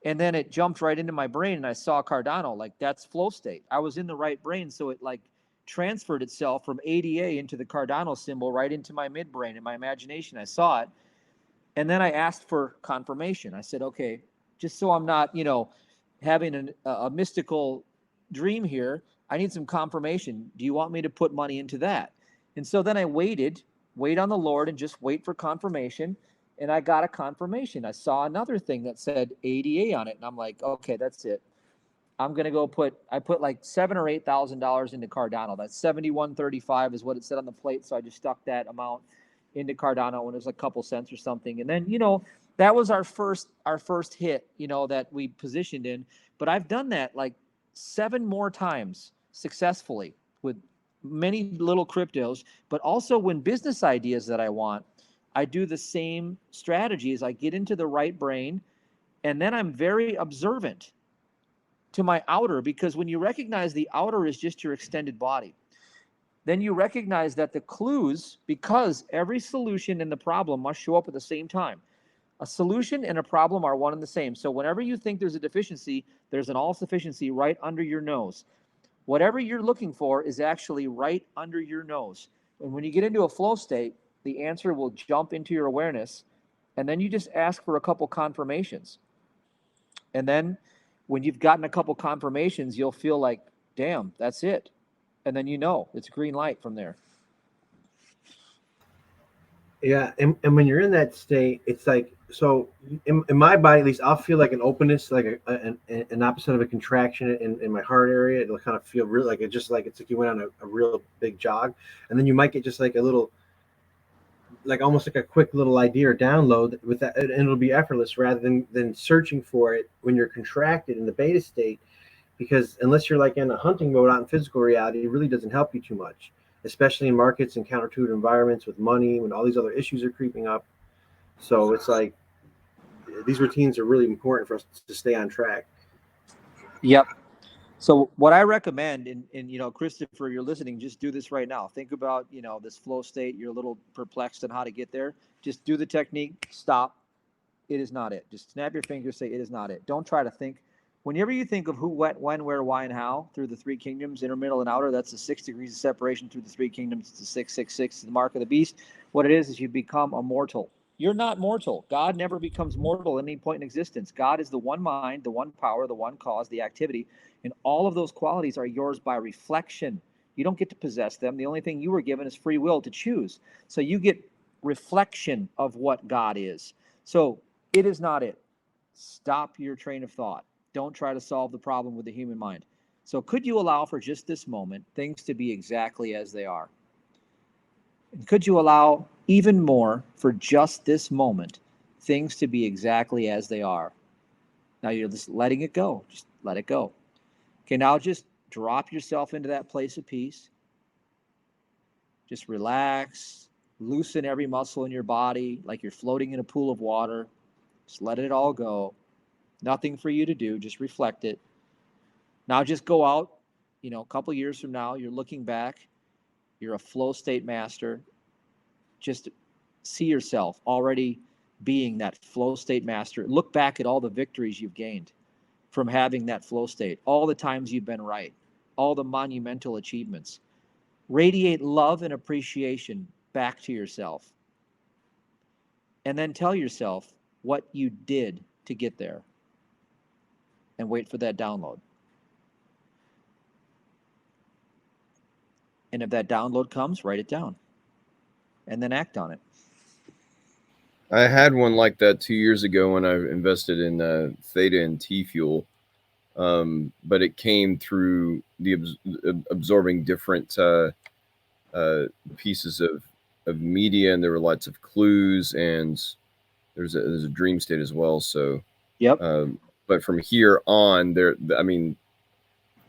Speaker 2: And then it jumped right into my brain and I saw Cardano, like that's flow state. I was in the right brain. So it like transferred itself from ADA into the Cardano symbol right into my midbrain in my imagination. I saw it. And then I asked for confirmation. I said, okay, just so I'm not, having a mystical dream here, I need some confirmation. Do you want me to put money into that? And so then I wait on the Lord and just wait for confirmation. and I got a confirmation. I saw another thing that said ADA on it, and I'm like, okay, that's it. I'm gonna go I put like $7,000 or $8,000 into Cardano. That's 7135 is what it said on the plate. So I just stuck that amount into Cardano when it was a couple cents or something. And then, that was our first hit, that we positioned in. But I've done that like 7 more times successfully with many little cryptos, but also when business ideas that I want, I do the same strategies. I get into the right brain, and then I'm very observant to my outer, because when you recognize the outer is just your extended body, then you recognize that the clues, because every solution and the problem must show up at the same time. A solution and a problem are one and the same. So whenever you think there's a deficiency, there's an all sufficiency right under your nose. Whatever you're looking for is actually right under your nose. And when you get into a flow state, the answer will jump into your awareness. And then you just ask for a couple confirmations. And then when you've gotten a couple confirmations, you'll feel like, damn, that's it. And then it's green light from there.
Speaker 1: Yeah, and when you're in that state, it's like, so in my body, at least, I'll feel like an openness, like an opposite of a contraction in my heart area. It'll kind of feel really like it's like you went on a real big jog, and then you might get just like a little, like almost like a quick little idea or download with that, and it'll be effortless rather than searching for it when you're contracted in the beta state, because unless you're like in a hunting mode out in physical reality, it really doesn't help you too much, especially in markets and counterintuitive environments with money when all these other issues are creeping up. So it's like these routines are really important for us to stay on track.
Speaker 2: Yep. So what I recommend, and Christopher, you're listening, just do this right now. Think about, this flow state. You're a little perplexed on how to get there. Just do the technique. Stop. It is not it. Just snap your fingers, say it is not it. Don't try to think. Whenever you think of who, what, when, where, why, and how through the 3 kingdoms, inner, middle, and outer, that's the 6 degrees of separation through the 3 kingdoms. It's the 666, the mark of the beast. What it is you become immortal. You're not mortal. God never becomes mortal at any point in existence. God is the one mind, the one power, the one cause, the activity. And all of those qualities are yours by reflection. You don't get to possess them. The only thing you were given is free will to choose. So you get reflection of what God is. So it is not it. Stop your train of thought. Don't try to solve the problem with the human mind. So could you allow for just this moment things to be exactly as they are? And could you allow even more for just this moment things to be exactly as they are? Now you're just letting it go. Just let it go. Okay, now just drop yourself into that place of peace. Just relax, loosen every muscle in your body like you're floating in a pool of water. Just let it all go. Nothing for you to do, just reflect it. Now just go out, a couple years from now, you're looking back, you're a flow state master. Just see yourself already being that flow state master. Look back at all the victories you've gained from having that flow state, all the times you've been right, all the monumental achievements. Radiate love and appreciation back to yourself. And then tell yourself what you did to get there. And wait for that download. And if that download comes, write it down. And then act on it.
Speaker 3: I had one like that 2 years ago when I invested in Theta and T Fuel. But it came through the absorbing different pieces of media, and there were lots of clues, and there's a dream state as well. So,
Speaker 2: yep.
Speaker 3: But from here on,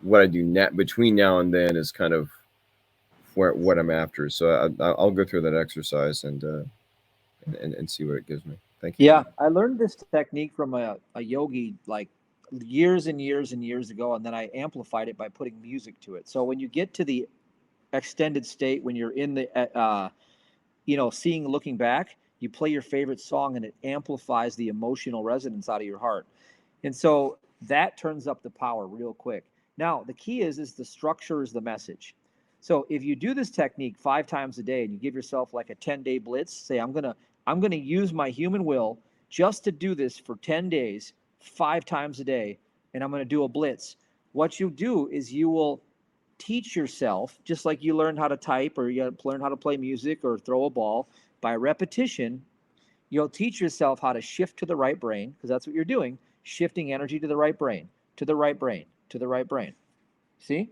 Speaker 3: what I do between now and then is kind of what I'm after. So I'll go through that exercise and see what it gives me. Thank you.
Speaker 2: Yeah, I learned this technique from a yogi like years and years and years ago, and then I amplified it by putting music to it. So when you get to the extended state, when you're in the looking back, you play your favorite song and it amplifies the emotional resonance out of your heart. And so that turns up the power real quick. Now, the key is the structure is the message. So if you do this technique 5 times a day and you give yourself like a 10-day blitz, say, I'm going to use my human will just to do this for 10 days, 5 times a day, and I'm going to do a blitz. What you do is you will teach yourself, just like you learn how to type or you learn how to play music or throw a ball, by repetition, You'll teach yourself how to shift to the right brain, because that's what you're doing, shifting energy to the right brain, to the right brain, to the right brain. See?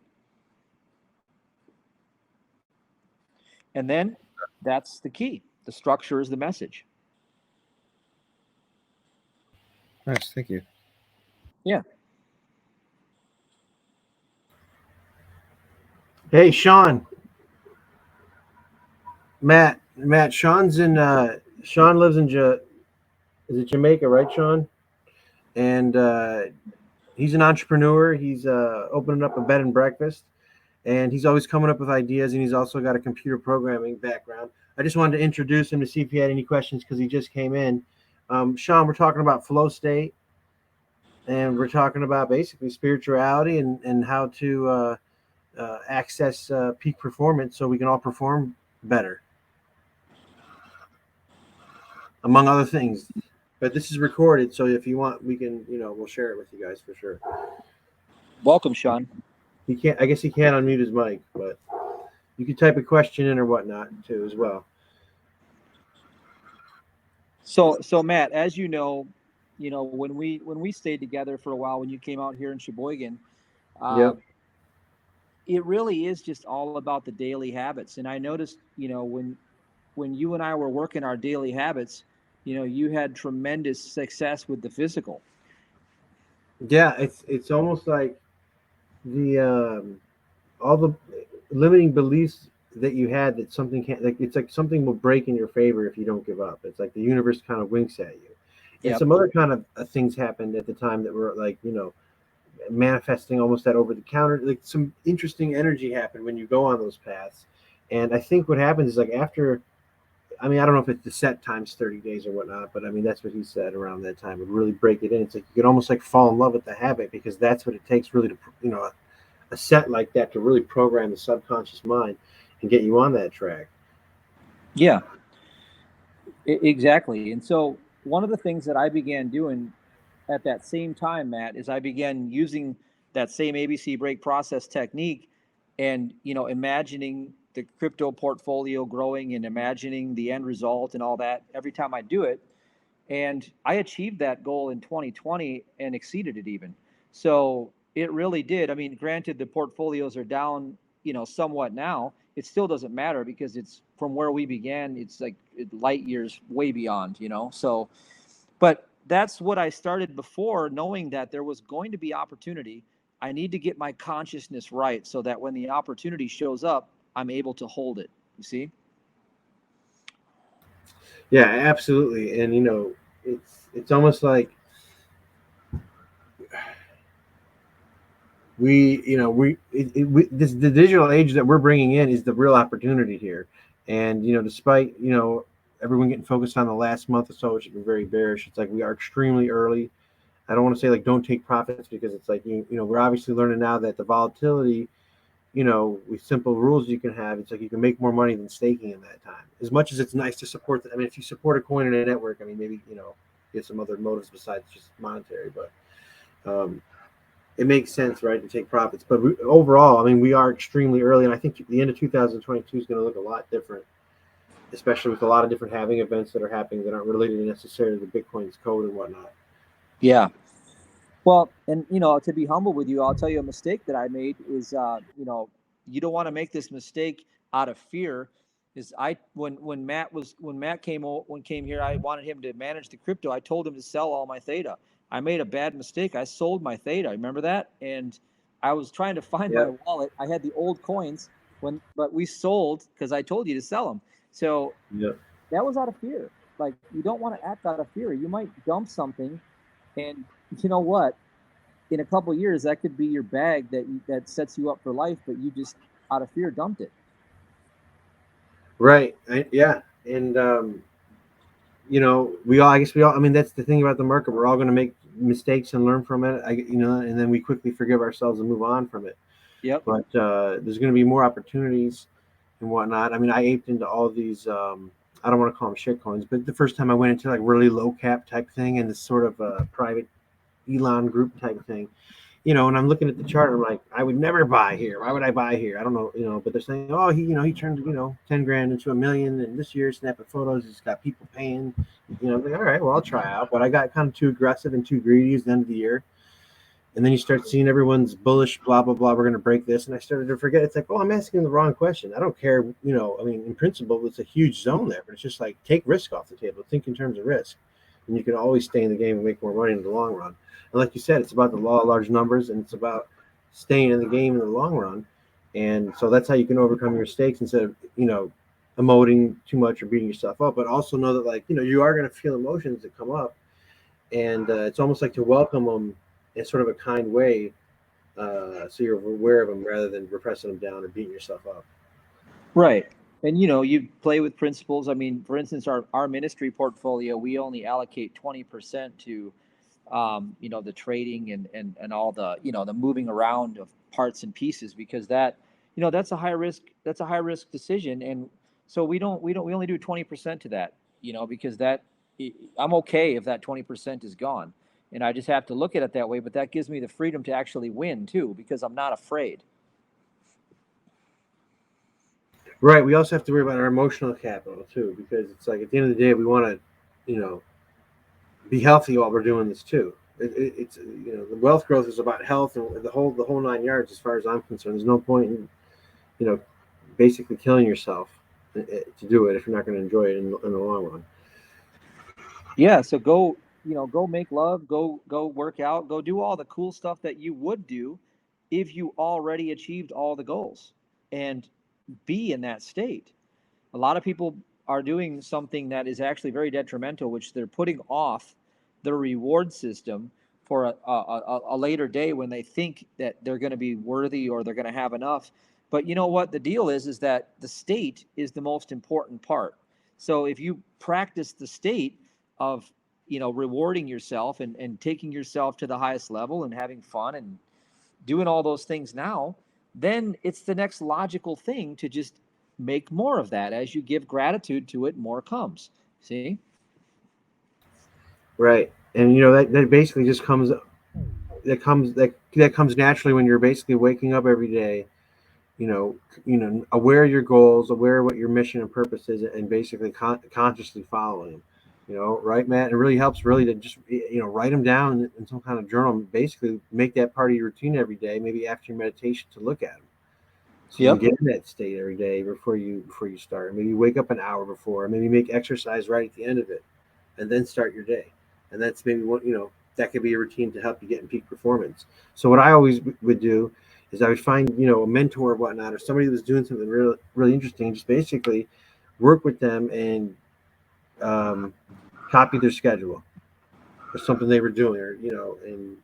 Speaker 2: And then that's the key. The structure is the message.
Speaker 3: Nice, thank you.
Speaker 2: Yeah.
Speaker 1: Hey, Sean. Matt, Sean's in Sean lives in is it Jamaica, right, Sean? And he's an entrepreneur. He's opening up a bed and breakfast, and he's always coming up with ideas, and he's also got a computer programming background. I just wanted to introduce him to see if he had any questions because he just came in. Sean, we're talking about flow state, and we're talking about basically spirituality and how to access peak performance so we can all perform better, among other things. But this is recorded, so if you want, we can, we'll share it with you guys for sure.
Speaker 2: Welcome, Sean.
Speaker 1: He can't. I guess he can't unmute his mic, but you can type a question in or whatnot too as well.
Speaker 2: So Matt, as you know, when we stayed together for a while, when you came out here in Sheboygan,
Speaker 1: Yep.
Speaker 2: It really is just all about the daily habits. And I noticed, when you and I were working our daily habits, you had tremendous success with the physical.
Speaker 1: Yeah, it's almost like the all the limiting beliefs that you had that something can't, like, it's like something will break in your favor if you don't give up. It's like the universe kind of winks at you. And
Speaker 2: Yep.
Speaker 1: some other kind of things happened at the time that were like, manifesting almost that over the counter, like some interesting energy happened when you go on those paths. And I think what happens is like after, I mean, I don't know if it's the set times 30 days or whatnot, but I mean, that's what he said around that time would really break it in. It's like you could almost like fall in love with the habit because that's what it takes really to, a set like that to really program the subconscious mind and get you on that track.
Speaker 2: Yeah, exactly. And so one of the things that I began doing at that same time, Matt, is I began using that same ABC break process technique and, imagining the crypto portfolio growing and imagining the end result and all that every time I do it. And I achieved that goal in 2020 and exceeded it even. So it really did. I mean, granted, the portfolios are down, somewhat now. It still doesn't matter because it's from where we began. It's like light years way beyond, So, but that's what I started before, knowing that there was going to be opportunity. I need to get my consciousness right so that when the opportunity shows up, I'm able to hold it. You see?
Speaker 1: Yeah, absolutely. And it's almost like the digital age that we're bringing in is the real opportunity here. And despite everyone getting focused on the last month or so, which has been very bearish, it's like we are extremely early. I don't want to say like don't take profits because it's like we're obviously learning now that the volatility, with simple rules you can have, it's like you can make more money than staking in that time. As much as it's nice to support I mean, if you support a coin in a network, I mean, maybe get some other motives besides just monetary, but it makes sense, right, to take profits. But overall, I mean, we are extremely early, and I think the end of 2022 is going to look a lot different, especially with a lot of different halving events that are happening that aren't related necessarily to Bitcoin's code and whatnot.
Speaker 2: Yeah. Well, and to be humble with you, I'll tell you a mistake that I made is, you don't want to make this mistake out of fear. Is when Matt came here, I wanted him to manage the crypto. I told him to sell all my theta. I made a bad mistake. I sold my theta. Remember that? And I was trying to find my wallet. I had the old coins but we sold because I told you to sell them. So that was out of fear. Like, you don't want to act out of fear. You might dump something, and you know what? In a couple of years, that could be your bag that sets you up for life, but you just out of fear dumped it.
Speaker 1: Right. Yeah. And I guess we all. I mean, that's the thing about the market. We're all going to make mistakes and learn from it. And then we quickly forgive ourselves and move on from it.
Speaker 2: Yep.
Speaker 1: But there's going to be more opportunities and whatnot. I mean, I aped into all these. I don't want to call them shit coins, but the first time I went into like really low cap type thing and this sort of private Elon group type thing, and I'm looking at the chart. I'm like, I would never buy here. Why would I buy here? I don't know, But they're saying, oh, he turned, 10 grand into $1 million, and this year snapping photos, he's got people paying. I'm like, all right, well, I'll try out. But I got kind of too aggressive and too greedy at the end of the year. And then you start seeing everyone's bullish, blah, blah, blah. We're going to break this. And I started to forget. It's like, oh, I'm asking the wrong question. I don't care. In principle, it's a huge zone there. But it's just like, take risk off the table. Think in terms of risk. And you can always stay in the game and make more money in the long run. And like you said, it's about the law of large numbers. And it's about staying in the game in the long run. And so that's how you can overcome your mistakes instead of, emoting too much or beating yourself up. But also know that, you are going to feel emotions that come up. And it's almost like to welcome them in sort of a kind way, so you're aware of them rather than repressing them down or beating yourself up.
Speaker 2: Right. And you play with principles. I mean, for instance, our ministry portfolio, we only allocate 20% to the trading and all the the moving around of parts and pieces, because that's a high risk decision. And so we only do 20% to that, because I'm okay if that 20% is gone. And I just have to look at it that way. But that gives me the freedom to actually win too, because I'm not afraid.
Speaker 1: Right. We also have to worry about our emotional capital too, because it's like at the end of the day, we want to, be healthy while we're doing this too. It's the wealth growth is about health and the whole 9 yards. As far as I'm concerned, there's no point in basically killing yourself to do it if you're not going to enjoy it in the long run.
Speaker 2: Yeah. So go make love, go work out, go do all the cool stuff that you would do if you already achieved all the goals, and be in that state. A lot of people are doing something that is actually very detrimental, which they're putting off the reward system for a later day when they think that they're going to be worthy or they're going to have enough. But you know what? The deal is that the state is the most important part. So if you practice the state of, rewarding yourself and taking yourself to the highest level and having fun and doing all those things now, then it's the next logical thing to just make more of that. As you give gratitude to it, more comes. See?
Speaker 1: Right. And that basically just comes that comes naturally when you're basically waking up every day, aware of your goals, aware of what your mission and purpose is, and basically consciously following them. Right, Matt? It really helps to just write them down in some kind of journal. Basically, make that part of your routine every day. Maybe after your meditation, to look at them, so you can get in that state every day before you start. Maybe wake up an hour before. Maybe make exercise right at the end of it, and then start your day. And that's maybe what that could be a routine to help you get in peak performance. So what I always would do is I would find a mentor or whatnot, or somebody that was doing something really really interesting. Just basically work with them and copy their schedule or something they were doing, or and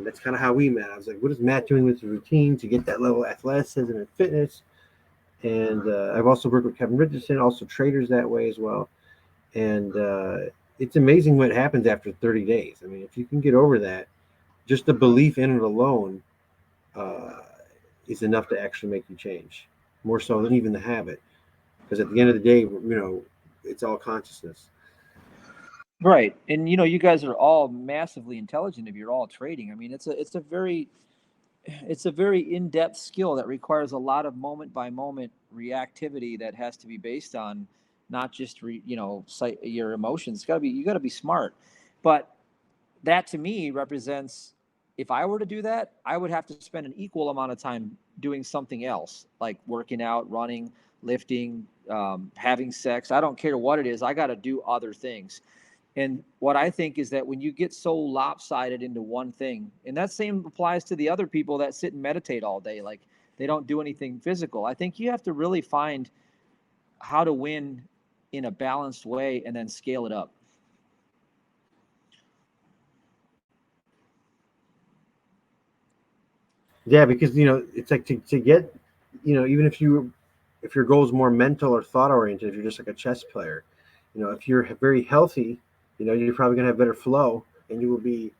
Speaker 1: that's kind of how we met. I was like, what is Matt doing with his routine to get that level of athleticism and fitness? And I've also worked with Kevin Richardson, also traders that way as well. And it's amazing what happens after 30 days. I mean, if you can get over that, just the belief in it alone is enough to actually make you change, more so than even the habit. Because at the end of the day, it's all consciousness.
Speaker 2: Right. And you guys are all massively intelligent if you're all trading. I mean, it's a very in-depth skill that requires a lot of moment by moment reactivity that has to be based on not just your emotions. You got to be smart. But that to me represents, if I were to do that, I would have to spend an equal amount of time doing something else, like working out, running, lifting, having sex. I don't care what it is. I got to do other things. And what I think is that when you get so lopsided into one thing, and that same applies to the other people that sit and meditate all day, like they don't do anything physical. I think you have to really find how to win in a balanced way and then scale it up.
Speaker 1: Yeah, because it's like to get, even if your goal is more mental or thought oriented, if you're just like a chess player, if you're very healthy, you're probably gonna have better flow, and you will be,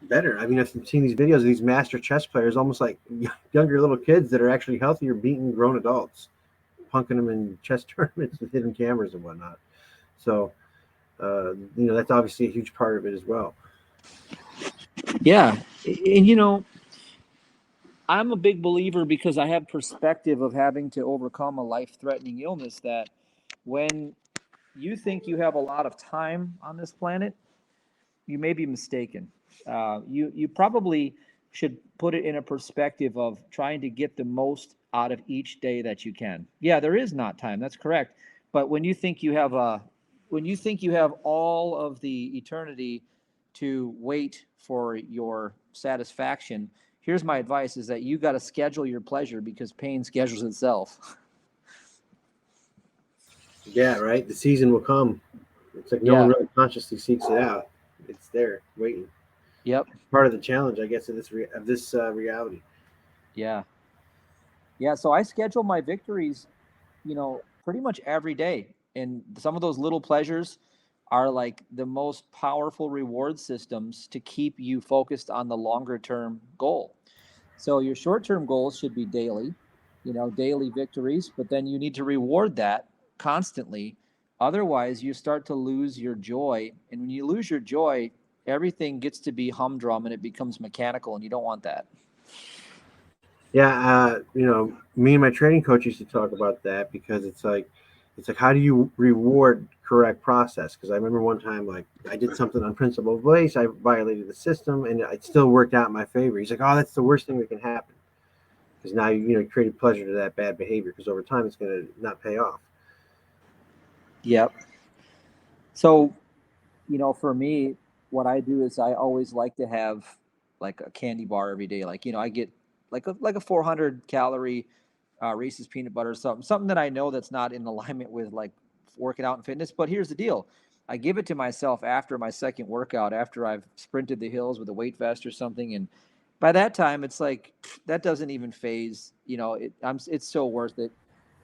Speaker 1: better. I mean, I've seen these videos of these master chess players, almost like younger little kids that are actually healthier, beating grown adults, punking them in chess tournaments with hidden cameras and whatnot. So, that's obviously a huge part of it as well.
Speaker 2: Yeah. And, you know, I'm a big believer because I have perspective of having to overcome a life-threatening illness that when you think you have a lot of time on this planet, you may be mistaken. You probably should put it in a perspective of trying to get the most out of each day that you can. Yeah, there is not time. That's correct. But when you think you have all of the eternity to wait for your satisfaction, here's my advice: is that you got to schedule your pleasure because pain schedules itself.
Speaker 1: Yeah, right. The season will come. It's like no one
Speaker 2: Yeah.
Speaker 1: really consciously seeks it out. It's there, waiting.
Speaker 2: Yep.
Speaker 1: Part of the challenge, I guess, of this reality.
Speaker 2: Yeah. Yeah. So I schedule my victories, you know, pretty much every day. And some of those little pleasures are like the most powerful reward systems to keep you focused on the longer term goal. So your short term goals should be daily, you know, daily victories, but then you need to reward that constantly. Otherwise, you start to lose your joy. And when you lose your joy, everything gets to be humdrum and it becomes mechanical, and you don't want that.
Speaker 1: Yeah, me and my training coach used to talk about that because it's like how do you reward correct process? Because I remember one time like I did something on principle of place, I violated the system, and it still worked out in my favor. He's like, oh, that's the worst thing that can happen because now you created pleasure to that bad behavior because over time it's going to not pay off.
Speaker 2: Yep. So, you know, for me, what I do is I always like to have like a candy bar every day. Like, you know, I get like a 400 calorie Reese's peanut butter, something that I know that's not in alignment with like working out and fitness. But here's the deal: I give it to myself after my second workout, after I've sprinted the hills with a weight vest or something, and by that time, it's like that doesn't even phase. You know, it's so worth it.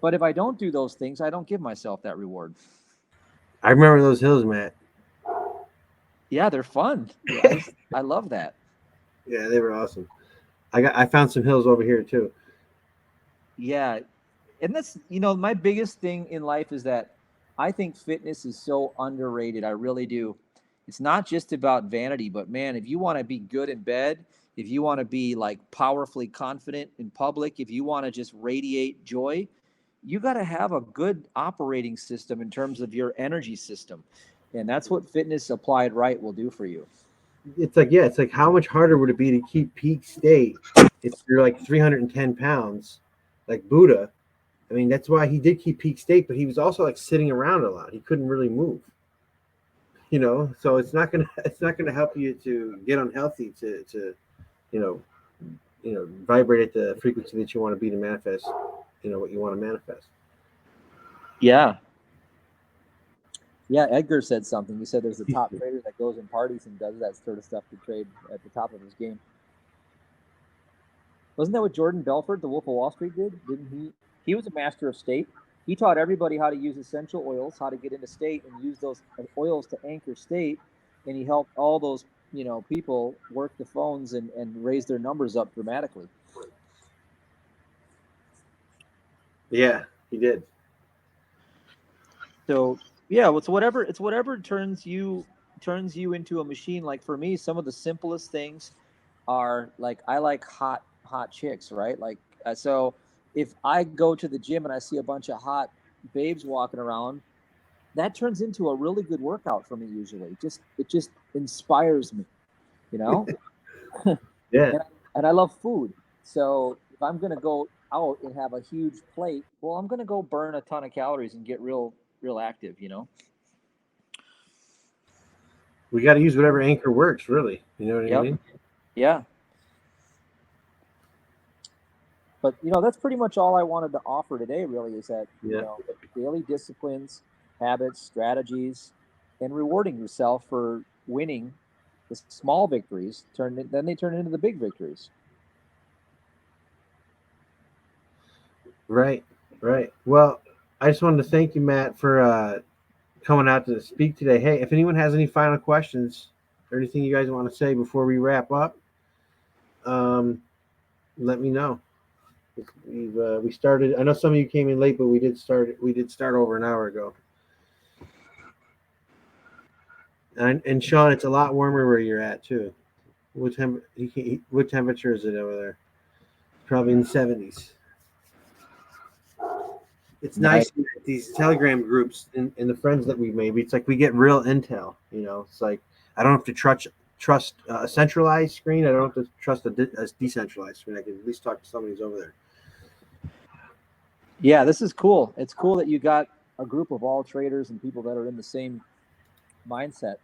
Speaker 2: But if I don't do those things, I don't give myself that reward.
Speaker 1: I remember those hills, Matt.
Speaker 2: Yeah, they're fun. I love that.
Speaker 1: Yeah, they were awesome. I found some hills over here too.
Speaker 2: Yeah, and that's, you know, my biggest thing in life is that I think fitness is so underrated. I really do. It's not just about vanity, but man, if you want to be good in bed, if you want to be like powerfully confident in public, if you want to just radiate joy, you got to have a good operating system in terms of your energy system. And that's what fitness applied right will do for you.
Speaker 1: It's like how much harder would it be to keep peak state if you're like 310 pounds, like Buddha? I mean, that's why he did keep peak state, but he was also like sitting around a lot. He couldn't really move, So it's not gonna help you to get unhealthy to you know vibrate at the frequency that you want to be to manifest, what you want to manifest.
Speaker 2: Yeah. Yeah, Edgar said something. He said there's a top trader that goes in parties and does that sort of stuff to trade at the top of his game. Wasn't that what Jordan Belfort, the Wolf of Wall Street, did? Didn't he? He was a master of state. He taught everybody how to use essential oils, how to get into state, and use those oils to anchor state. And he helped all those, you know, people work the phones and raise their numbers up dramatically.
Speaker 1: Yeah, he did.
Speaker 2: So yeah, it's whatever turns you into a machine. Like for me, some of the simplest things are like I like hot chicks, right? Like so if I go to the gym and I see a bunch of hot babes walking around, that turns into a really good workout for me usually. Just it just inspires me, you know?
Speaker 1: Yeah.
Speaker 2: And I love food. So if I'm going to go out and have a huge plate, well, I'm going to go burn a ton of calories and get real active, you know?
Speaker 1: We got to use whatever anchor works, really. You know what I
Speaker 2: Yep.
Speaker 1: mean?
Speaker 2: Yeah. But, you know, that's pretty much all I wanted to offer today, really, is that,
Speaker 1: Yeah.
Speaker 2: you know, daily disciplines, habits, strategies, and rewarding yourself for winning the small victories, then they turn into the big victories.
Speaker 1: Right. Right. Well, I just wanted to thank you, Matt, for coming out to speak today. Hey, if anyone has any final questions or anything you guys want to say before we wrap up, let me know. We started. I know some of you came in late, but we did start. We did start over an hour ago. And Sean, it's a lot warmer where you're at too. What temperature is it over there? Probably in the 70s. It's nice these Telegram groups and the friends that we made. It's like we get real intel. It's like I don't have to trust a centralized screen. I don't have to trust a decentralized screen. I can at least talk to somebody who's over there.
Speaker 2: Yeah, this is cool. It's cool that you got a group of all traders and people that are in the same mindset.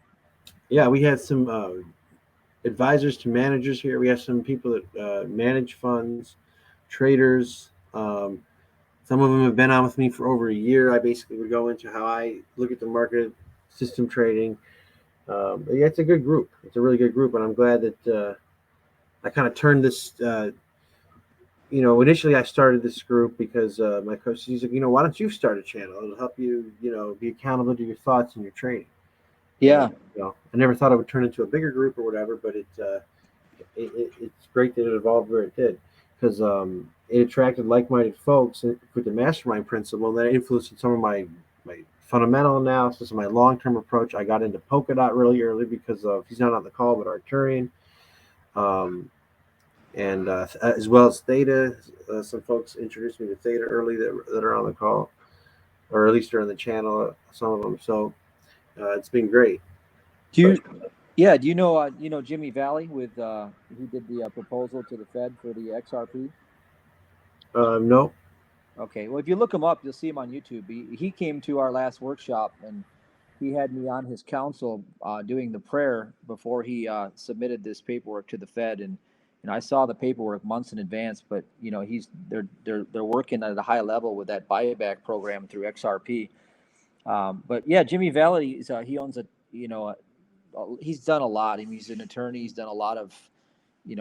Speaker 1: Yeah, we had some advisors to managers here. We have some people that manage funds, traders. Some of them have been on with me for over a year. I basically would go into how I look at the market, system trading. Yeah, it's a good group. It's a really good group, and I'm glad that I kind of turned this. Initially I started this group because my coach, he's like, why don't you start a channel? It'll help you, be accountable to your thoughts and your trading.
Speaker 2: Yeah.
Speaker 1: And, I never thought it would turn into a bigger group or whatever, but it's great that it evolved where it did, because it attracted like-minded folks with the mastermind principle, and that influenced some of my fundamental analysis and my long-term approach. I got into Polkadot really early because of, he's not on the call, but Arturian. And as well as Theta. Some folks introduced me to Theta early that are on the call, or at least are on the channel, some of them. So it's been great.
Speaker 2: Do you know Jimmy Valley with he did the proposal to the Fed for the XRP?
Speaker 1: No.
Speaker 2: Okay, well, if you look him up, you'll see him on YouTube. He came to our last workshop, and he had me on his council doing the prayer before he submitted this paperwork to the Fed. And I saw the paperwork months in advance, but they're working at a high level with that buyback program through XRP. But yeah, Jimmy Valley he owns he's done a lot. I mean, he's an attorney. He's done a lot of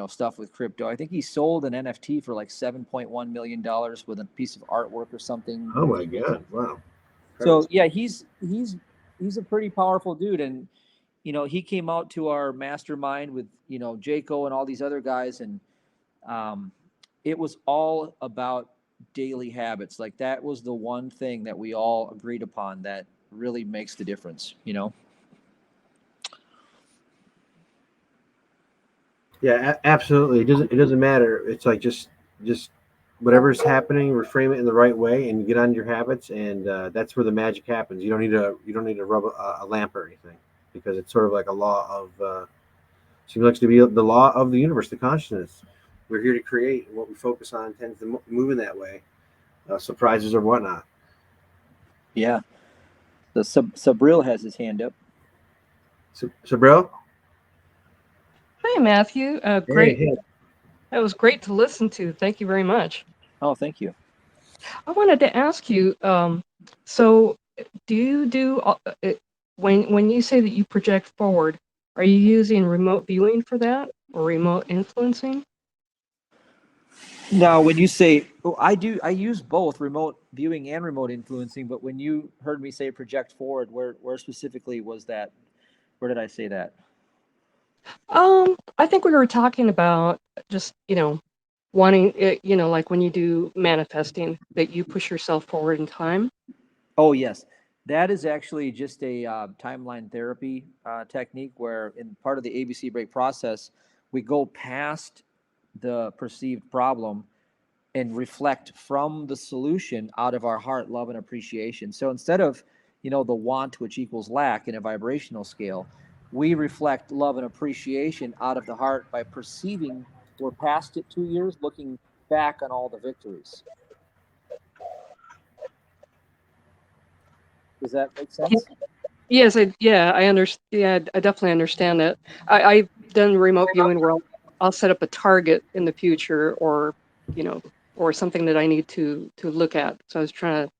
Speaker 2: stuff with crypto. I think he sold an NFT for like $7.1 million with a piece of artwork or something.
Speaker 1: Oh my God! Wow.
Speaker 2: So yeah, he's a pretty powerful dude, and he came out to our mastermind with Jaco and all these other guys, and it was all about daily habits. Like that was the one thing that we all agreed upon that really makes the difference.
Speaker 1: Yeah, absolutely. It doesn't matter. It's like just whatever's happening, reframe it in the right way, and get on your habits, and that's where the magic happens. You don't need to rub a lamp or anything, because it's sort of like a law of seems like to be the law of the universe, the consciousness. We're here to create, and what we focus on tends to move in that way. Surprises or whatnot.
Speaker 2: Yeah. The Sabril has his hand up.
Speaker 1: Sabril?
Speaker 4: Hi, Matthew. Great.
Speaker 1: Hey.
Speaker 4: That was great to listen to. Thank you very much.
Speaker 2: Oh, thank you.
Speaker 4: I wanted to ask you, so do you do, when you say that you project forward, are you using remote viewing for that, or remote influencing?
Speaker 2: Now, when you say, I use both remote viewing and remote influencing, but when you heard me say project forward, where specifically was that? Where did I say that?
Speaker 4: I think we were talking about just, wanting it, like when you do manifesting, that you push yourself forward in time.
Speaker 2: Oh, yes. That is actually just a timeline therapy technique where in part of the ABC break process, we go past the perceived problem and reflect from the solution out of our heart, love, and appreciation. So instead of, the want, which equals lack in a vibrational scale, we reflect love and appreciation out of the heart by perceiving we're past it 2 years, looking back on all the victories. Does that make sense?
Speaker 4: Yes, I understand. Yeah, I definitely understand that. I've done remote viewing where I'll set up a target in the future, or or something that I need to look at. So I was trying to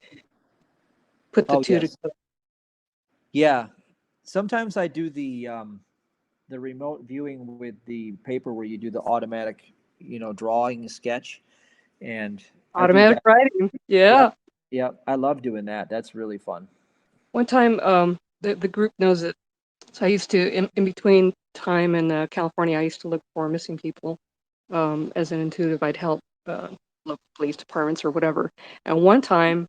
Speaker 4: put the two together.
Speaker 2: Yeah, sometimes I do the remote viewing with the paper where you do the automatic, drawing sketch, and
Speaker 4: Automatic writing. Yeah.
Speaker 2: Yeah, I love doing that. That's really fun.
Speaker 4: One time, the group knows it. So I used to, in between time in California, I used to look for missing people. As an intuitive, I'd help local police departments or whatever. And one time,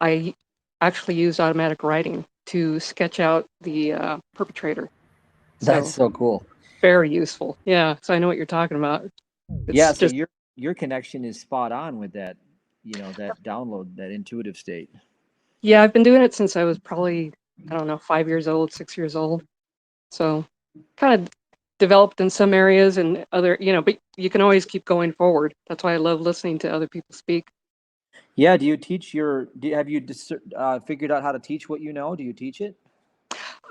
Speaker 4: I actually used automatic writing to sketch out the perpetrator.
Speaker 2: That's so cool.
Speaker 4: very useful. Yeah, so I know what you're talking about. It's
Speaker 2: Yeah, so
Speaker 4: just
Speaker 2: your connection is spot on with that, that download, that intuitive state.
Speaker 4: yeah, I've been doing it since I was probably, I don't know, 5 years old, 6 years old. So kind of developed in some areas and other, but you can always keep going forward. That's why I love listening to other people speak.
Speaker 2: Yeah, do you teach have you figured out how to teach what you know? Do you teach it?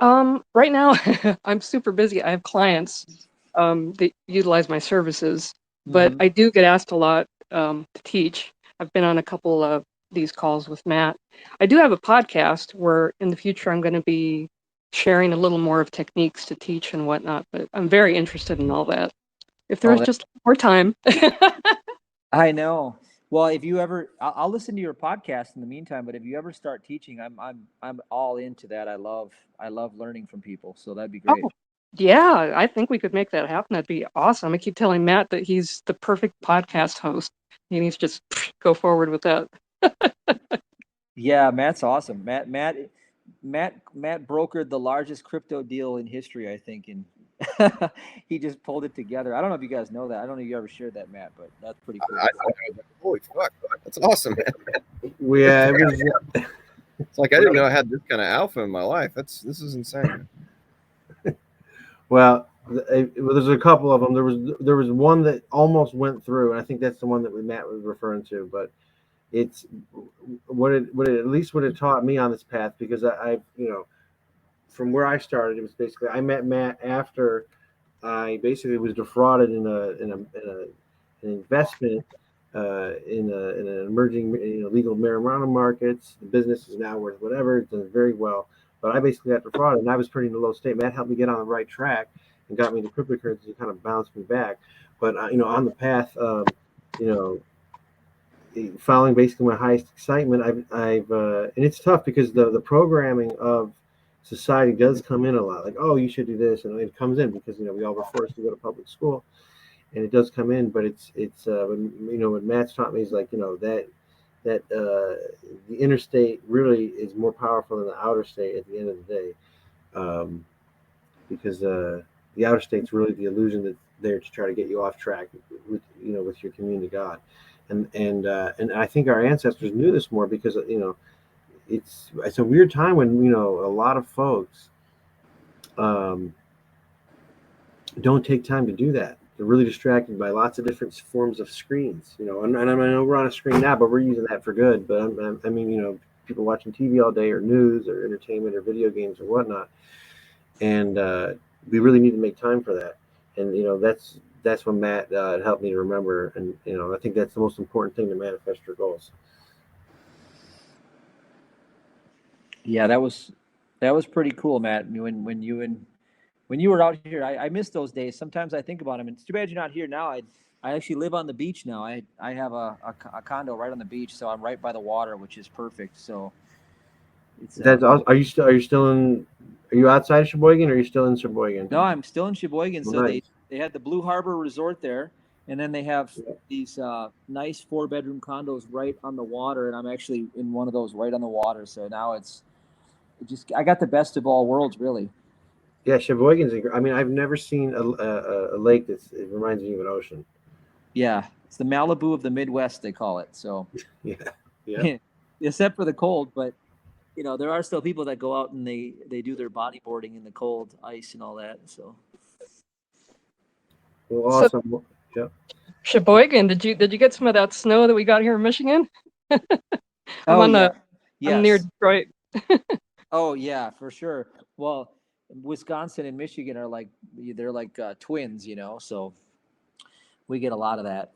Speaker 4: Right now I'm super busy. I have clients that utilize my services, but
Speaker 2: Mm-hmm.
Speaker 4: I do get asked a lot to teach. I've been on a couple of these calls with Matt. I do have a podcast where in the future I'm going to be sharing a little more of techniques to teach and whatnot, but I'm very interested in all that. If there
Speaker 2: Oh,
Speaker 4: was just more time.
Speaker 2: I know. Well, if you ever, I'll listen to your podcast in the meantime. But if you ever start teaching, I'm all into that. I love learning from people. So that'd be great.
Speaker 4: Oh, yeah, I think we could make that happen. That'd be awesome. I keep telling Matt that he's the perfect podcast host. He needs to just go forward with that.
Speaker 2: Yeah, Matt's awesome. Matt brokered the largest crypto deal in history, I think, and he just pulled it together. I don't know if you guys know that. I don't know if you ever shared that, Matt, but that's pretty cool.
Speaker 3: Holy fuck, that's awesome, man.
Speaker 1: Yeah, it was.
Speaker 3: It's like I didn't know I had this kind of alpha in my life. This is insane.
Speaker 1: Well, there's a couple of them. There was one that almost went through, and I think that's the one that Matt was referring to. But it's what it at least what it taught me on this path, because I from where I started, it was basically I met Matt after I basically was defrauded in an investment in an emerging legal marijuana markets. The business is now worth whatever. It's done very well. But I basically got defrauded, and I was pretty in a low state. Matt helped me get on the right track and got me into cryptocurrency and kind of bounced me back. But on the path, following basically my highest excitement, and it's tough because the programming of society does come in a lot. Like, oh, you should do this, and it comes in because we all were forced to go to public school, and it does come in. But it's what Matt's taught me is like that the interstate really is more powerful than the outer state at the end of the day, because the outer state's really the illusion that's there to try to get you off track with your community God, and I think our ancestors knew this more because it's a weird time when a lot of folks don't take time to do that. They're really distracted by lots of different forms of screens, and I know we're on a screen now, but we're using that for good. But I mean, people watching TV all day, or news, or entertainment, or video games, or whatnot, and we really need to make time for that. And that's when Matt helped me to remember, and I think that's the most important thing to manifest your goals.
Speaker 2: Yeah, that was pretty cool, Matt. When you were out here, I miss those days. Sometimes I think about them. And it's too bad you're not here now. I actually live on the beach now. I have a condo right on the beach, so I'm right by the water, which is perfect. So it's
Speaker 1: That's awesome. Are you still in? Are you outside of Sheboygan, or are you still in Sheboygan?
Speaker 2: No, I'm still in Sheboygan.
Speaker 1: Well,
Speaker 2: So
Speaker 1: nice.
Speaker 2: they had the Blue Harbor Resort there, and then they have these nice 4-bedroom condos right on the water, and I'm actually in one of those right on the water. So now I got the best of all worlds, really.
Speaker 1: Yeah, Sheboygan's. I mean, I've never seen a lake it reminds me of an ocean.
Speaker 2: Yeah, it's the Malibu of the Midwest, they call it. So
Speaker 1: yeah.
Speaker 2: Except for the cold, but there are still people that go out and they do their bodyboarding in the cold ice and all that. So
Speaker 1: Well,
Speaker 4: So
Speaker 1: awesome. Yeah.
Speaker 4: Sheboygan, did you get some of that snow that we got here in Michigan?
Speaker 2: oh yeah,
Speaker 4: I'm near
Speaker 2: yes.
Speaker 4: Detroit.
Speaker 2: Oh yeah, for sure. Well, Wisconsin and Michigan are they're like twins, so we get a lot of that.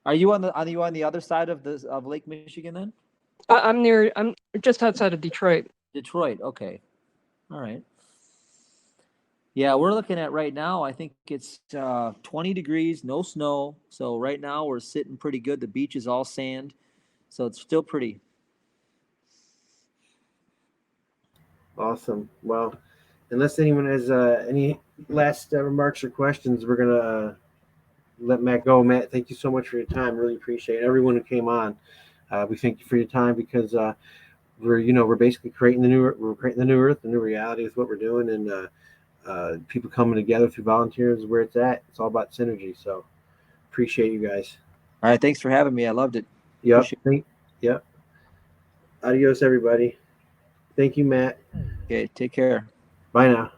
Speaker 2: Are you on the other side of Lake Michigan then?
Speaker 4: I'm just outside of Detroit.
Speaker 2: Detroit. Okay. All right. Yeah, we're looking at right now, I think it's 20 degrees, no snow. So right now we're sitting pretty good. The beach is all sand. So it's still pretty.
Speaker 1: Awesome. Well, unless anyone has any last remarks or questions, we're gonna let Matt go. Matt, thank you so much for your time. Really appreciate it. Everyone who came on. We thank you for your time, because we're basically creating the new earth, the new reality is what we're doing, and people coming together through volunteers is where it's at. It's all about synergy. So appreciate you guys.
Speaker 2: All right, thanks for having me. I loved it.
Speaker 1: Yep. Yep. Adios, everybody. Thank you, Matt.
Speaker 2: Okay, take care.
Speaker 1: Bye now.